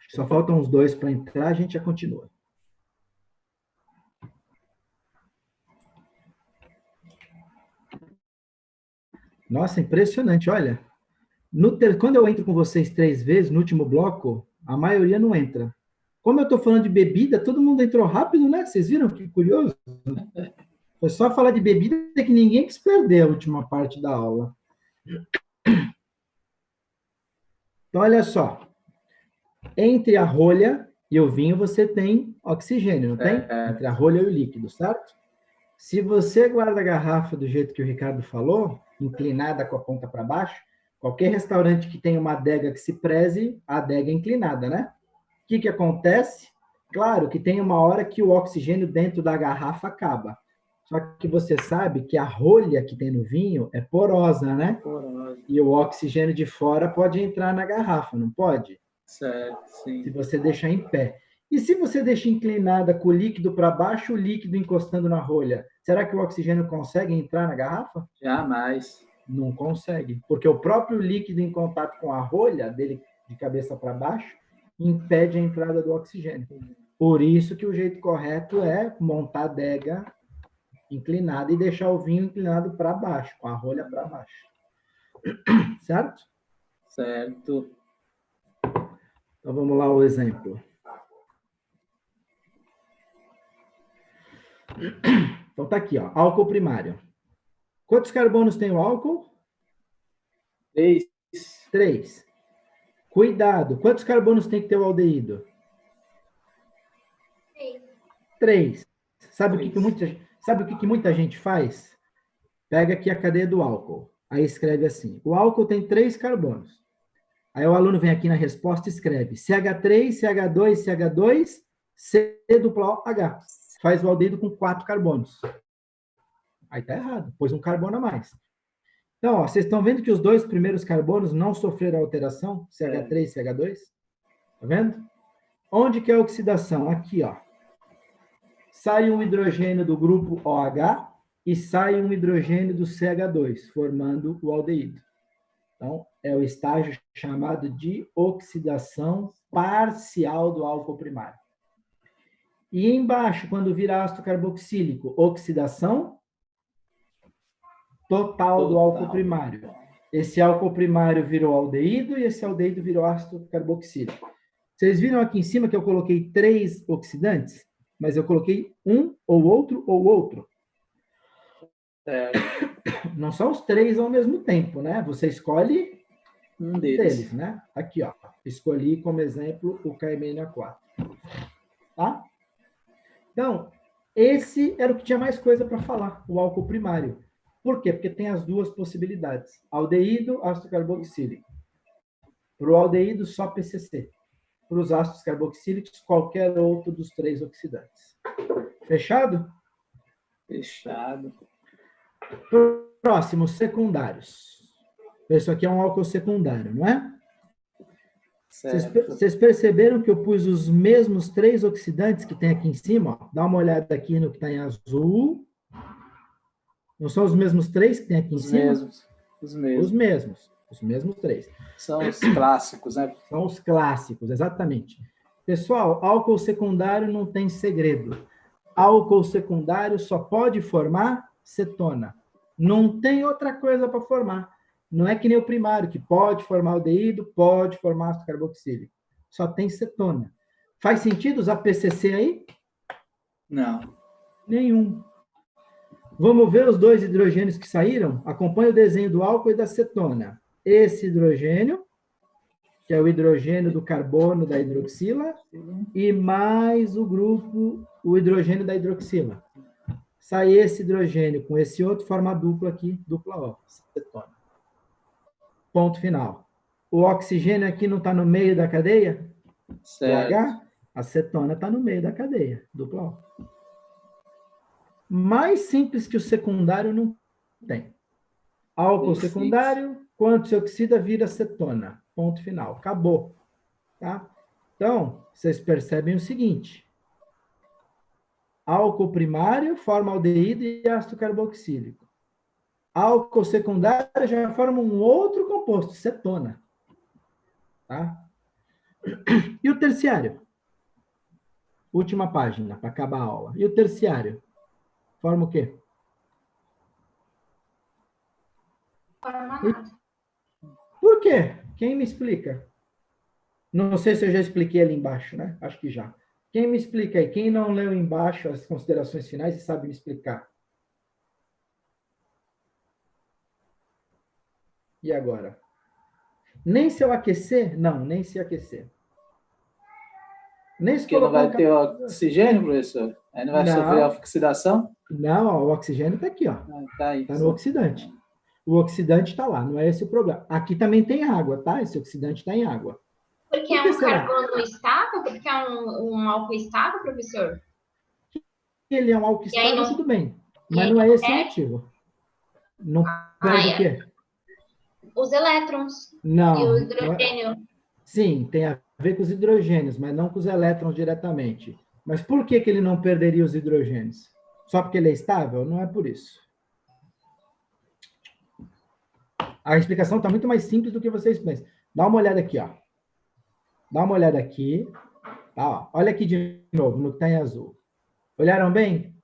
Só faltam uns 2 para entrar, a gente já continua. Nossa, impressionante, olha. Quando eu entro com vocês 3 vezes, no último bloco, a maioria não entra. Como eu estou falando de bebida, todo mundo entrou rápido, né? Vocês viram que curioso? Foi só falar de bebida que ninguém quis perder a última parte da aula. Então, olha só. Entre a rolha e o vinho, você tem oxigênio, não tem? Entre a rolha e o líquido, certo? Se você guarda a garrafa do jeito que o Ricardo falou, inclinada com a ponta para baixo, qualquer restaurante que tenha uma adega que se preze, a adega é inclinada, né? O que acontece? Claro que tem uma hora que o oxigênio dentro da garrafa acaba. Só que você sabe que a rolha que tem no vinho é porosa, né? Porosa. E o oxigênio de fora pode entrar na garrafa, não pode? Certo, sim. Se você deixar em pé. E se você deixa inclinada com o líquido para baixo, o líquido encostando na rolha, será que o oxigênio consegue entrar na garrafa? Jamais. Não consegue, porque o próprio líquido em contato com a rolha, dele de cabeça para baixo, impede a entrada do oxigênio. Por isso que o jeito correto é montar a adega inclinada e deixar o vinho inclinado para baixo, com a rolha para baixo. Certo? Certo. Então vamos lá o exemplo. Então, tá aqui, ó, álcool primário. Quantos carbonos tem o álcool? 3. 3. Cuidado, quantos carbonos tem que ter o aldeído? 3. Sabe o que muita gente faz? Pega aqui a cadeia do álcool. Aí escreve assim, o álcool tem 3 carbonos. Aí o aluno vem aqui na resposta e escreve CH3, CH2, CH2, C-O-H. Faz o aldeído com 4 carbonos. Aí tá errado, pôs um carbono a mais. Então, ó, vocês estão vendo que os 2 primeiros carbonos não sofreram alteração? CH3 e CH2? Tá vendo? Onde que é a oxidação? Aqui, ó. Sai um hidrogênio do grupo OH e sai um hidrogênio do CH2, formando o aldeído. Então, é o estágio chamado de oxidação parcial do álcool primário. E embaixo, quando vira ácido carboxílico, oxidação total do álcool primário. Esse álcool primário virou aldeído e esse aldeído virou ácido carboxílico. Vocês viram aqui em cima que eu coloquei 3 oxidantes? Mas eu coloquei um ou outro ou outro. Não são os 3 ao mesmo tempo, né? Você escolhe um deles, né? Aqui, ó. Escolhi como exemplo o KMNA4. Tá? Então, esse era o que tinha mais coisa para falar, o álcool primário. Por quê? Porque tem as 2 possibilidades. Aldeído, ácido carboxílico. Para o aldeído, só PCC. Para os ácidos carboxílicos, qualquer outro dos 3 oxidantes. Fechado? Fechado. Próximo, secundários. Isso aqui é um álcool secundário, não é? Vocês perceberam que eu pus os mesmos 3 oxidantes que tem aqui em cima? Ó. Dá uma olhada aqui no que está em azul. Não são os mesmos 3 que tem aqui em cima? Os mesmos. Os mesmos 3. São os clássicos, né? São os clássicos, exatamente. Pessoal, álcool secundário não tem segredo. Álcool secundário só pode formar cetona. Não tem outra coisa para formar. Não é que nem o primário, que pode formar aldeído, pode formar ácido carboxílico. Só tem cetona. Faz sentido usar PCC aí? Não. Nenhum. Vamos ver os 2 hidrogênios que saíram? Acompanhe o desenho do álcool e da cetona. Esse hidrogênio, que é o hidrogênio do carbono da hidroxila, e mais o hidrogênio da hidroxila. Sai esse hidrogênio com esse outro, forma a dupla aqui, dupla O, cetona. Ponto final. O oxigênio aqui não está no meio da cadeia? Certo. O H? A cetona está no meio da cadeia, dupla O. Mais simples que o secundário não tem. Álcool secundário, quando se oxida, vira cetona. Ponto final. Acabou. Tá? Então, vocês percebem o seguinte. Álcool primário forma aldeído e ácido carboxílico. Álcool secundário já forma um outro composto, cetona. Tá? E o terciário? Última página, para acabar a aula. E o terciário? Forma o quê? Forma nada. Por quê? Quem me explica? Não sei se eu já expliquei ali embaixo, né? Acho que já. Quem me explica aí? Quem não leu embaixo as considerações finais e sabe me explicar? E agora? Nem se eu aquecer? Não, nem se aquecer. Nem se Porque não vai ter oxigênio, professor? Aí não vai sofrer a oxidação? Não, ó, o oxigênio está aqui, ó. Tá aí. Está no oxidante. O oxidante está lá, não é esse o problema. Aqui também tem água, tá? Esse oxidante está em água. Porque é um carbono estável? Porque é um álcool estável, professor? Ele é um álcool estável, não... tudo bem. Mas não é esse o motivo. Não perde o quê? Os elétrons. Não. E o hidrogênio. Sim, tem a ver com os hidrogênios, mas não com os elétrons diretamente. Mas por que ele não perderia os hidrogênios? Só porque ele é estável? Não é por isso. A explicação está muito mais simples do que vocês pensam. Dá uma olhada aqui, ó. Dá uma olhada aqui. Tá, ó. Olha aqui de novo, no que está em azul. Olharam bem?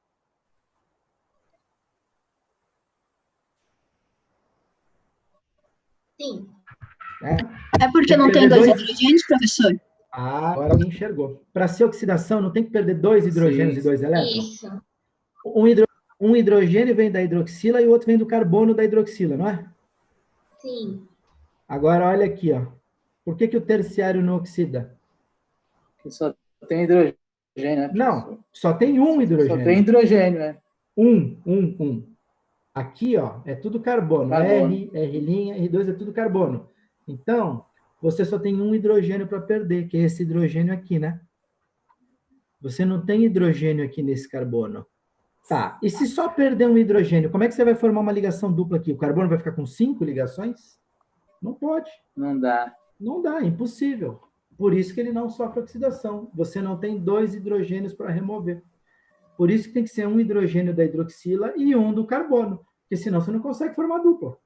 Sim. É porque não tem 2 hidrogênios, professor? Ah, agora alguém enxergou. Para ser oxidação, não tem que perder 2 hidrogênios e 2 elétrons? Isso. Um hidrogênio vem da hidroxila e o outro vem do carbono da hidroxila, não é? Sim. Agora, olha aqui, ó. Por que o terciário não oxida? Porque só tem hidrogênio, né, Não, professor? só tem um Só tem hidrogênio. hidrogênio, né? Um. Aqui, ó, é tudo carbono. Carbono. R', R2 é tudo carbono. Então, você só tem um hidrogênio para perder, que é esse hidrogênio aqui, né? Você não tem hidrogênio aqui nesse carbono. Tá, e se só perder um hidrogênio, como é que você vai formar uma ligação dupla aqui? O carbono vai ficar com 5 ligações? Não pode. Não dá. Não dá, é impossível. Por isso que ele não sofre oxidação. Você não tem 2 hidrogênios para remover. Por isso que tem que ser um hidrogênio da hidroxila e um do carbono, porque senão você não consegue formar dupla.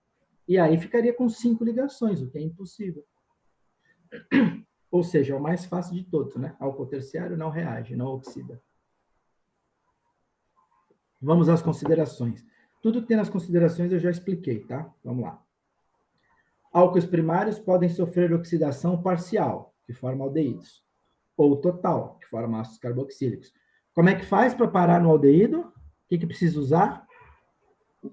E aí ficaria com 5 ligações, o que é impossível. Ou seja, é o mais fácil de todos, né? Álcool terciário não reage, não oxida. Vamos às considerações. Tudo que tem nas considerações eu já expliquei, tá? Vamos lá. Álcoois primários podem sofrer oxidação parcial, que forma aldeídos, ou total, que forma ácidos carboxílicos. Como é que faz para parar no aldeído? O que precisa usar?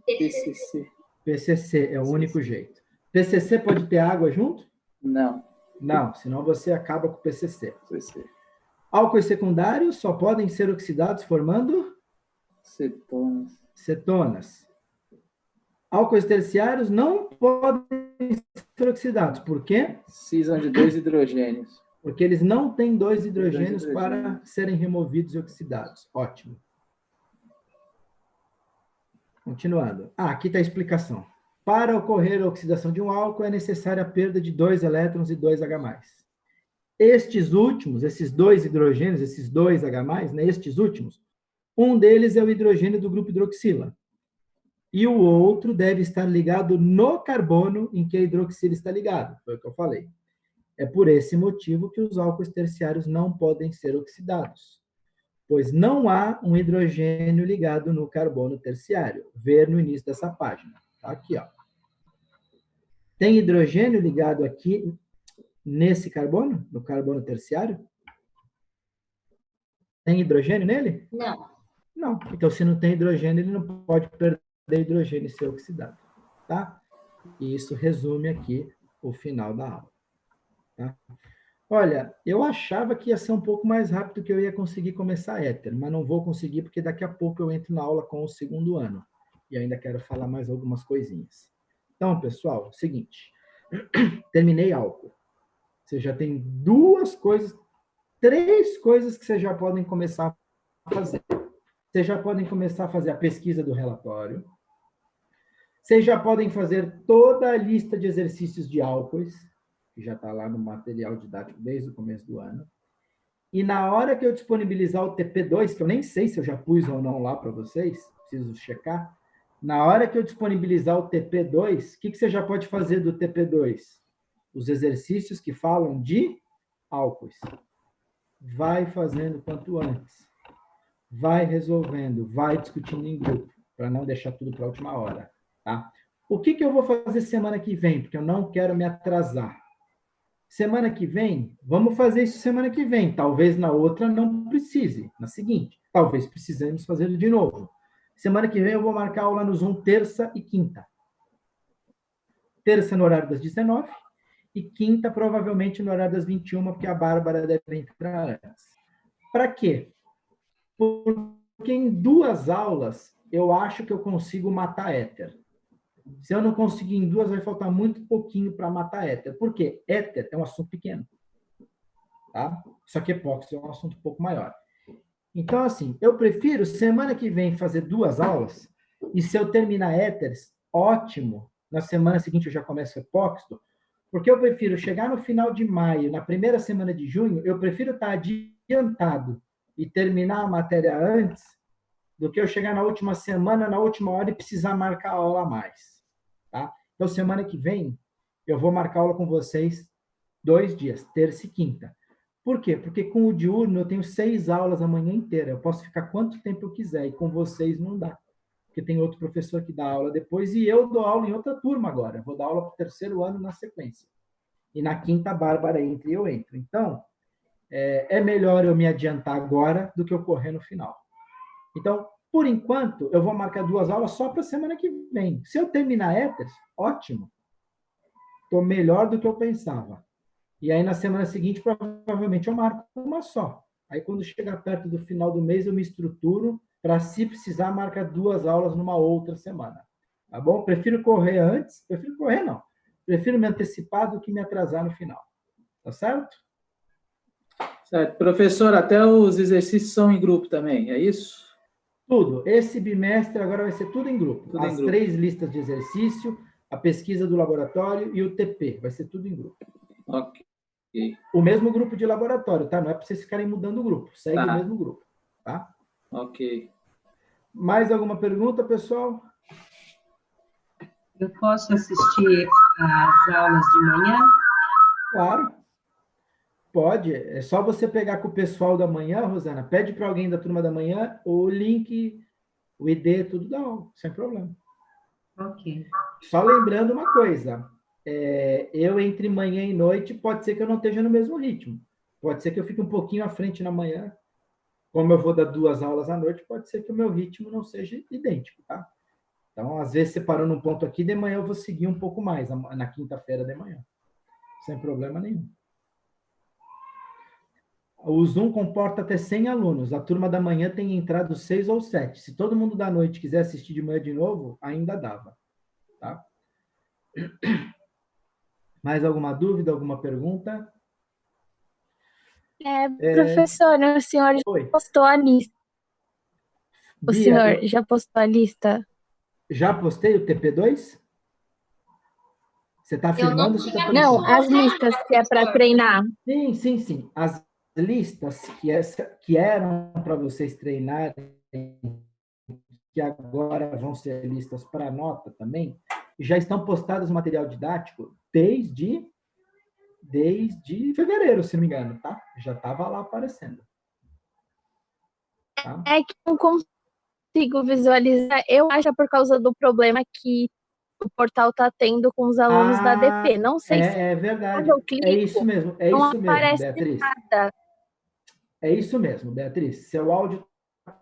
PCC. PCC é o único jeito. PCC pode ter água junto? Não. Não, senão você acaba com o PCC. PCC. Álcoois secundários só podem ser oxidados formando Cetonas. cetonas. Álcoois terciários não podem ser oxidados. Por quê? Precisam de 2 hidrogênios. Porque eles não têm 2 hidrogênios para serem removidos e oxidados. Ótimo. Continuando. Aqui está a explicação. Para ocorrer a oxidação de um álcool, é necessária a perda de 2 elétrons e 2 H+. Estes últimos, esses 2 hidrogênios, esses 2 H+, né, estes últimos, um deles é o hidrogênio do grupo hidroxila. E o outro deve estar ligado no carbono em que a hidroxila está ligada. Foi o que eu falei. É por esse motivo que os álcoois terciários não podem ser oxidados, pois não há um hidrogênio ligado no carbono terciário. Ver no início dessa página. Tá aqui, ó. Tem hidrogênio ligado aqui nesse carbono, no carbono terciário? Tem hidrogênio nele? Não. Não. Então, se não tem hidrogênio, ele não pode perder hidrogênio e ser oxidado. Tá? E isso resume aqui o final da aula. Tá? Olha, eu achava que ia ser um pouco mais rápido que eu ia conseguir começar éter, mas não vou conseguir porque daqui a pouco eu entro na aula com o segundo ano. E ainda quero falar mais algumas coisinhas. Então, pessoal, seguinte. Terminei álcool. Você já tem 2 coisas, 3 coisas que vocês já podem começar a fazer. Vocês já podem começar a fazer a pesquisa do relatório. Vocês já podem fazer toda a lista de exercícios de álcoois, que já está lá no material didático desde o começo do ano. E na hora que eu disponibilizar o TP2, que eu nem sei se eu já pus ou não lá para vocês, preciso checar. Na hora que eu disponibilizar o TP2, o que você já pode fazer do TP2? Os exercícios que falam de álcoois. Vai fazendo quanto antes. Vai resolvendo, vai discutindo em grupo, para não deixar tudo para a última hora. Tá? O que eu vou fazer semana que vem? Porque eu não quero me atrasar. Semana que vem, vamos fazer isso semana que vem. Talvez na outra não precise. Na seguinte, talvez precisemos fazer de novo. Semana que vem eu vou marcar aula no Zoom terça e quinta. Terça no horário das 19 e quinta provavelmente no horário das 21, porque a Bárbara deve entrar antes. Para quê? Porque em 2 aulas eu acho que eu consigo matar éter. Se eu não conseguir em 2, vai faltar muito pouquinho para matar éter. Por quê? Éter é um assunto pequeno. Tá? Só que epóxi é um assunto um pouco maior. Então, assim, eu prefiro semana que vem fazer 2 aulas e se eu terminar éteres, ótimo. Na semana seguinte eu já começo epóxido, porque eu prefiro chegar no final de maio, na primeira semana de junho, eu prefiro estar adiantado e terminar a matéria antes do que eu chegar na última semana, na última hora e precisar marcar a aula a mais. Tá? Então, semana que vem, eu vou marcar aula com vocês 2 dias, terça e quinta. Por quê? Porque com o diurno eu tenho 6 aulas a manhã inteira. Eu posso ficar quanto tempo eu quiser e com vocês não dá. Porque tem outro professor que dá aula depois e eu dou aula em outra turma agora. Eu vou dar aula para o 3º ano na sequência. E na quinta, a Bárbara entra e eu entro. Então, é melhor eu me adiantar agora do que eu correr no final. Então, Por enquanto, eu vou marcar 2 aulas só para a semana que vem. Se eu terminar éteres, ótimo. Estou melhor do que eu pensava. E aí, na semana seguinte, provavelmente eu marco uma só. Aí, quando chegar perto do final do mês, eu me estruturo para, se precisar, marcar 2 aulas numa outra semana. Tá bom? Prefiro correr antes. Prefiro correr, não. Prefiro me antecipar do que me atrasar no final. Tá certo? Certo. Professor, até os exercícios são em grupo também, é isso? Tudo. Esse bimestre agora vai ser tudo em grupo. Tudo em As grupo. 3 listas de exercício, a pesquisa do laboratório e o TP. Vai ser tudo em grupo. Ok. O mesmo grupo de laboratório, tá? Não é para vocês ficarem mudando o grupo. Segue Tá. o mesmo grupo, tá? Ok. Mais alguma pergunta, pessoal? Eu posso assistir às aulas de manhã? Claro. Pode. É só você pegar com o pessoal da manhã, Rosana. Pede para alguém da turma da manhã o link, o ID, tudo da aula, sem problema. Ok. Só lembrando uma coisa. Eu, entre manhã e noite, pode ser que eu não esteja no mesmo ritmo. Pode ser que eu fique um pouquinho à frente na manhã. Como eu vou dar 2 aulas à noite, pode ser que o meu ritmo não seja idêntico, tá? Então, às vezes, separando um ponto aqui, de manhã eu vou seguir um pouco mais, na quinta-feira de manhã. Sem problema nenhum. O Zoom comporta até 100 alunos. A turma da manhã tem entrado 6 ou 7. Se todo mundo da noite quiser assistir de manhã de novo, ainda dava, tá? Mais alguma dúvida, alguma pergunta? Professor, o senhor já Oi. postou a lista. O Bia, senhor já postou a lista? já postei o TP2? Você está Eu não afirmando ou você está tinha Não, perguntando? as listas que é para treinar. Sim. As listas que eram para vocês treinarem, que agora vão ser listas para nota também, já estão postadas no material didático desde fevereiro, se não me engano, tá? Já estava lá aparecendo. Tá? É que não consigo visualizar. Eu acho que é por causa do problema que o portal está tendo com os alunos da ADP. Não sei se É verdade. quando eu clico, É isso mesmo, não aparece Beatriz. nada. É isso mesmo, Beatriz. Seu áudio está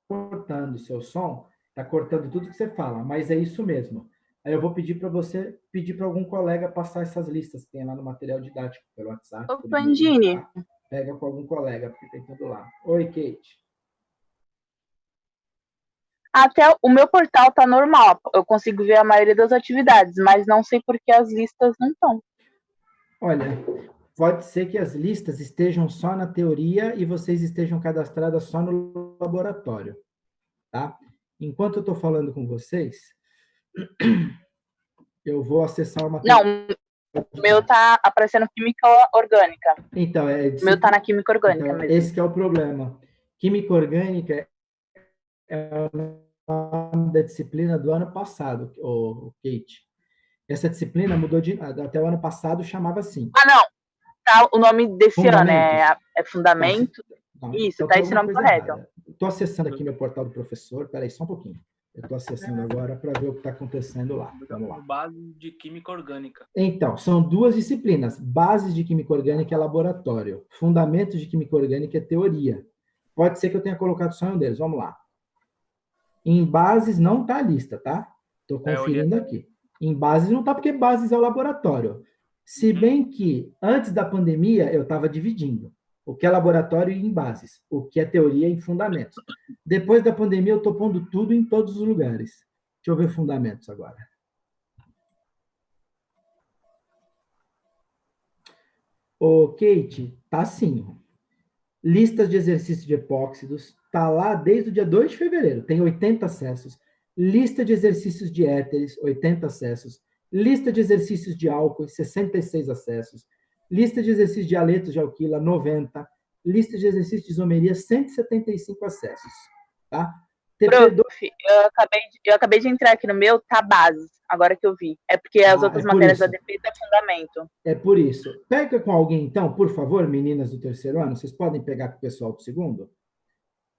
cortando, seu som está cortando tudo que você fala, mas é isso mesmo. Aí eu vou pedir para você pedir para algum colega passar essas listas que tem lá no material didático, pelo WhatsApp. Ô, pelo Pandini, e-mail, tá? Pega com algum colega, porque tem tudo lá. Oi, Kate. até o meu portal tá normal, eu consigo ver a maioria das atividades, mas não sei por que as listas não estão. Olha, pode ser que as listas estejam só na teoria e vocês estejam cadastradas só no laboratório, tá? Enquanto eu estou falando com vocês, eu vou acessar uma... Não, o meu tá aparecendo química orgânica. Então, O meu tá na química orgânica então, mesmo. esse que é o problema. Química orgânica é o nome da disciplina do ano passado, o Kate. Essa disciplina mudou até o ano passado, chamava assim. Ah, não. Tá, o nome desse ano é Fundamentos. Fundamento. Não, Isso, então tá tem esse alguma nome coisa correto. errada. Estou acessando aqui meu portal do professor. Espera aí, só um pouquinho. Eu estou acessando agora para ver o que está acontecendo lá. Vamos lá. Base de Química Orgânica. Então, são 2 disciplinas. Bases de Química Orgânica é laboratório. Fundamentos de Química Orgânica é teoria. Pode ser que eu tenha colocado só um deles. Vamos lá. Em bases não está a lista, tá? Estou conferindo aqui. Em bases não está, porque bases é o laboratório. Se bem que, antes da pandemia, eu estava dividindo. O que é laboratório em bases. O que é teoria em fundamentos. Depois da pandemia, eu estou pondo tudo em todos os lugares. Deixa eu ver fundamentos agora. Ô, Kate, tá assim. Listas de exercícios de epóxidos. Tá lá desde o dia 2 de fevereiro. Tem 80 acessos. Lista de exercícios de éteres, 80 acessos. Lista de exercícios de álcool, 66 acessos. Lista de exercícios de aletos de alquila, 90. Lista de exercícios de isomeria, 175 acessos. Tá? TP2... Prof, eu acabei de entrar aqui no meu, tá bases, agora que eu vi. É porque as outras matérias da DP tá fundamento. É por isso. Pega com alguém, então, por favor, meninas do terceiro ano. Vocês podem pegar com o pessoal do segundo?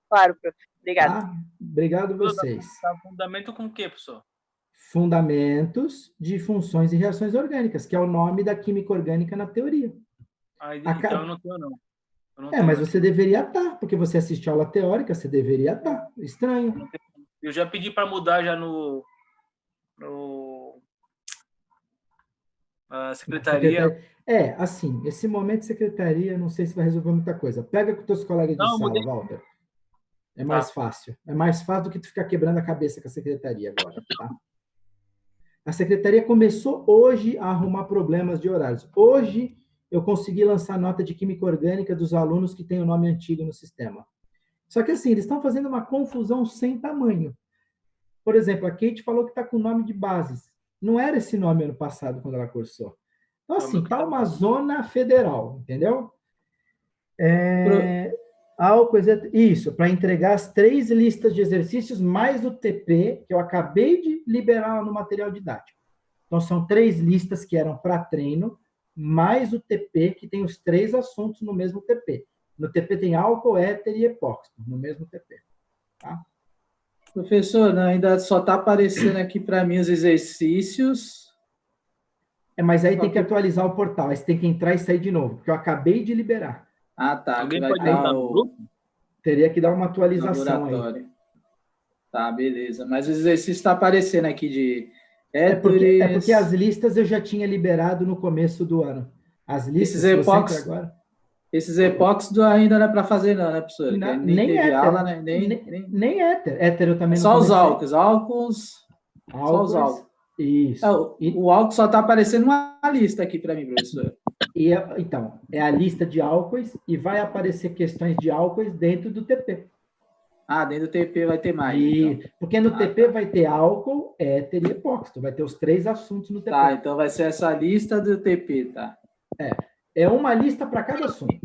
Claro, prof. Obrigado. Tá? Obrigado a vocês. Tá fundamento com o quê, professor? Fundamentos de funções e reações orgânicas, que é o nome da química orgânica na teoria. Então eu não tenho, não. Eu não É, tenho mas aqui. você deveria estar, porque você assiste aula teórica, você deveria estar. Estranho. Eu já pedi para mudar já no secretaria. É, assim, esse momento de secretaria, não sei se vai resolver muita coisa. Pega com teus colegas de Não, eu sala, mudei. Walter. É Tá. mais fácil. É mais fácil do que tu ficar quebrando a cabeça com a secretaria agora, tá? A secretaria começou hoje a arrumar problemas de horários. Hoje eu consegui lançar nota de química orgânica dos alunos que têm o nome antigo no sistema. Só que assim, eles estão fazendo uma confusão sem tamanho. Por exemplo, a Kate falou que está com o nome de bases. Não era esse nome ano passado, quando ela cursou. Então, Não, assim, meu que tá tá uma bom. zona federal, entendeu? Pro- Isso, para entregar as 3 listas de exercícios mais o TP, que eu acabei de liberar no material didático. Então, são 3 listas que eram para treino, mais o TP, que tem os 3 assuntos no mesmo TP. No TP tem álcool, éter e epóxi, no mesmo TP. Tá? Professor, não, ainda só está aparecendo aqui para mim os exercícios. Mas aí Só tem que que- atualizar o portal, aí você tem que entrar e sair de novo, porque eu acabei de liberar. Ah, tá. Que Alguém vai pode estar botar no o grupo? Teria que dar uma atualização aí. laboratório. Tá, beleza. Mas o exercício está aparecendo aqui de É porque éteres. as listas eu já tinha liberado no começo do ano. As listas, se você entra agora... Esses epóxidos ainda não é para fazer, não, né, professor? Que Não, nem nem teve éter. aula, né? Nem éter. Éter eu também não Só os comecei. álcools. Só os álcools. Isso. O álcool só está aparecendo uma lista aqui para mim, professor. Então, é a lista de álcoois e vai aparecer questões de álcoois dentro do TP. Ah, dentro do TP vai ter mais. Então. Porque no TP vai ter álcool, éter e epóxito. Vai ter os 3 assuntos no TP. Tá, então vai ser essa lista do TP, tá? É uma lista para cada assunto.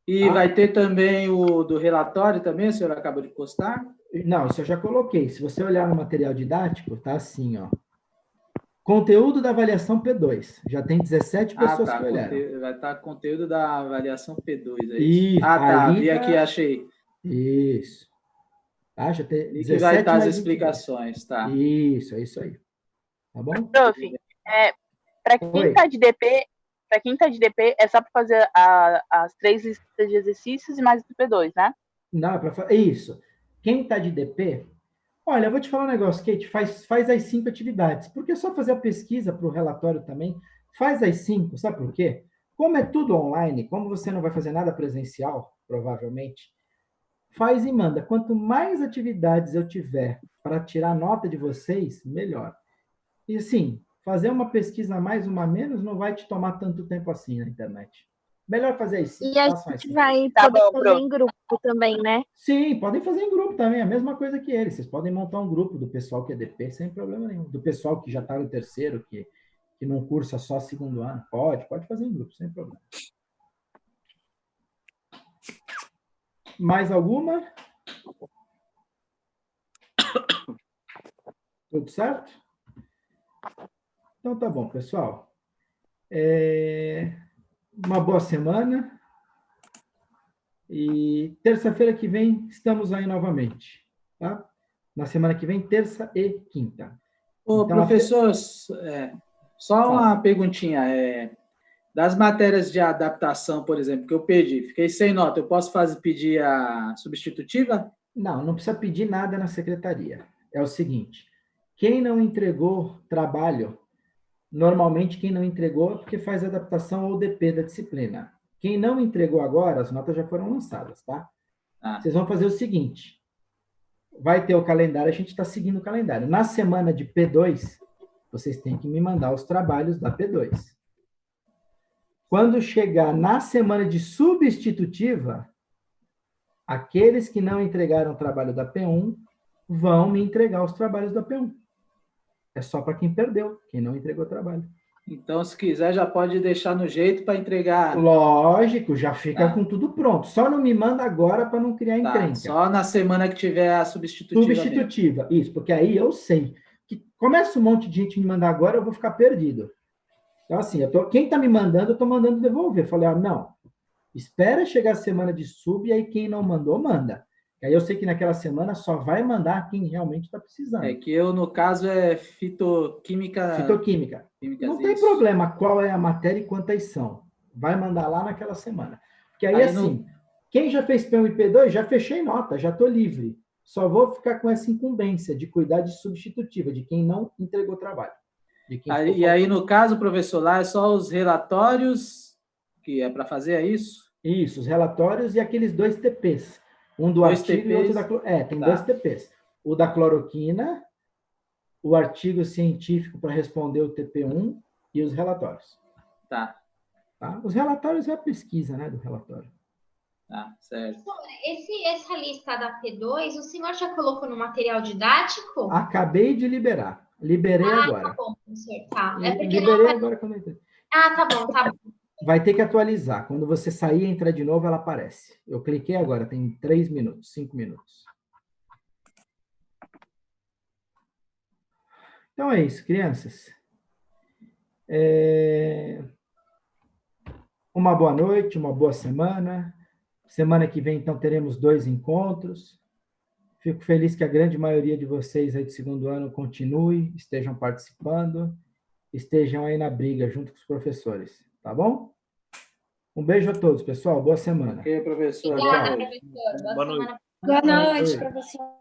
E vai ter também o do relatório também, o senhor acabou de postar? Não, isso eu já coloquei. Se você olhar no material didático, tá assim, ó. Conteúdo da avaliação P2. Já tem 17 pessoas que olharam. Vai estar conteúdo da avaliação P2, é isso? Isso, tá. ali Vi aqui, achei. Isso. Tá? Já tem E 17 que vai estar as mais 22. explicações, tá? Isso, é isso aí. Tá bom? Prof, para quem tá de DP, é só para fazer as 3 listas de exercícios e mais o P2, né? Não, é isso. Quem está de DP, olha, eu vou te falar um negócio, Kate, faz as 5 atividades. Porque é só fazer a pesquisa para o relatório também. Faz as 5, sabe por quê? Como é tudo online, como você não vai fazer nada presencial, provavelmente, faz e manda. Quanto mais atividades eu tiver para tirar nota de vocês, melhor. E assim, fazer uma pesquisa a mais, uma a menos, não vai te tomar tanto tempo assim na internet. Melhor fazer isso. E a gente vai poder fazer em grupo também, né? Sim, podem fazer em grupo também, a mesma coisa que eles. Vocês podem montar um grupo do pessoal que é DP sem problema nenhum. Do pessoal que já está no terceiro, que não cursa só 2º ano. Pode fazer em grupo, sem problema. Mais alguma? Tudo certo? Então tá bom, pessoal. Uma boa semana. E terça-feira que vem estamos aí novamente. Tá? Na semana que vem, terça e quinta. Ô, Então, professor, só uma perguntinha. Das matérias de adaptação, por exemplo, que eu pedi, fiquei sem nota, eu posso pedir a substitutiva? Não precisa pedir nada na secretaria. É o seguinte, quem não entregou trabalho, normalmente quem não entregou é porque faz adaptação ao DP da disciplina. Quem não entregou agora, as notas já foram lançadas, tá? Vocês vão fazer o seguinte, vai ter o calendário, a gente está seguindo o calendário. Na semana de P2, vocês têm que me mandar os trabalhos da P2. Quando chegar na semana de substitutiva, aqueles que não entregaram o trabalho da P1 vão me entregar os trabalhos da P1. É só para quem perdeu, quem não entregou o trabalho. Então, se quiser, já pode deixar no jeito para entregar. Lógico, já fica com tudo pronto. Só não me manda agora para não criar encrenca. Só na semana que tiver a substitutiva. Substitutiva, mesmo. Isso, porque aí eu sei que começa um monte de gente me mandar agora, eu vou ficar perdido. Então, assim, quem está me mandando, eu estou mandando devolver. Eu falei, não, espera chegar a semana de sub, e aí quem não mandou, manda. Aí eu sei que naquela semana só vai mandar quem realmente está precisando. É que eu, no caso, é fitoquímica. Fitoquímica. Não tem problema qual é a matéria e quantas são. Vai mandar lá naquela semana. Porque aí assim, Quem já fez P1 e P2, já fechei nota, já estou livre. Só vou ficar com essa incumbência de cuidar de substitutiva, de quem não entregou trabalho. E aí, no caso, professor, lá é só os relatórios que é para fazer, é isso? Isso, os relatórios e aqueles 2 TPs. Um do Dois artigo TPs. e outro da... tem Tá. 2 TPs. O da cloroquina, o artigo científico para responder o TP1 e os relatórios. Tá. Os relatórios é a pesquisa, né, do relatório. Tá, certo. Essa lista da P2, o senhor já colocou no material didático? Acabei de liberar. Liberei agora. Tá bom, professor. Tá. É porque Liberei não... agora quando eu entrei. Tá bom, tá bom. Vai ter que atualizar. Quando você sair e entrar de novo, ela aparece. Eu cliquei agora, tem 3 minutos, 5 minutos. Então é isso, crianças. Uma boa noite, uma boa semana. Semana que vem, então, teremos 2 encontros. Fico feliz que a grande maioria de vocês aí do segundo ano continue, estejam participando, estejam aí na briga junto com os professores, tá bom? Um beijo a todos, pessoal. Boa semana. Ok, professor. Obrigada, Tchau. professor. Boa noite. Semana. Boa noite, professor.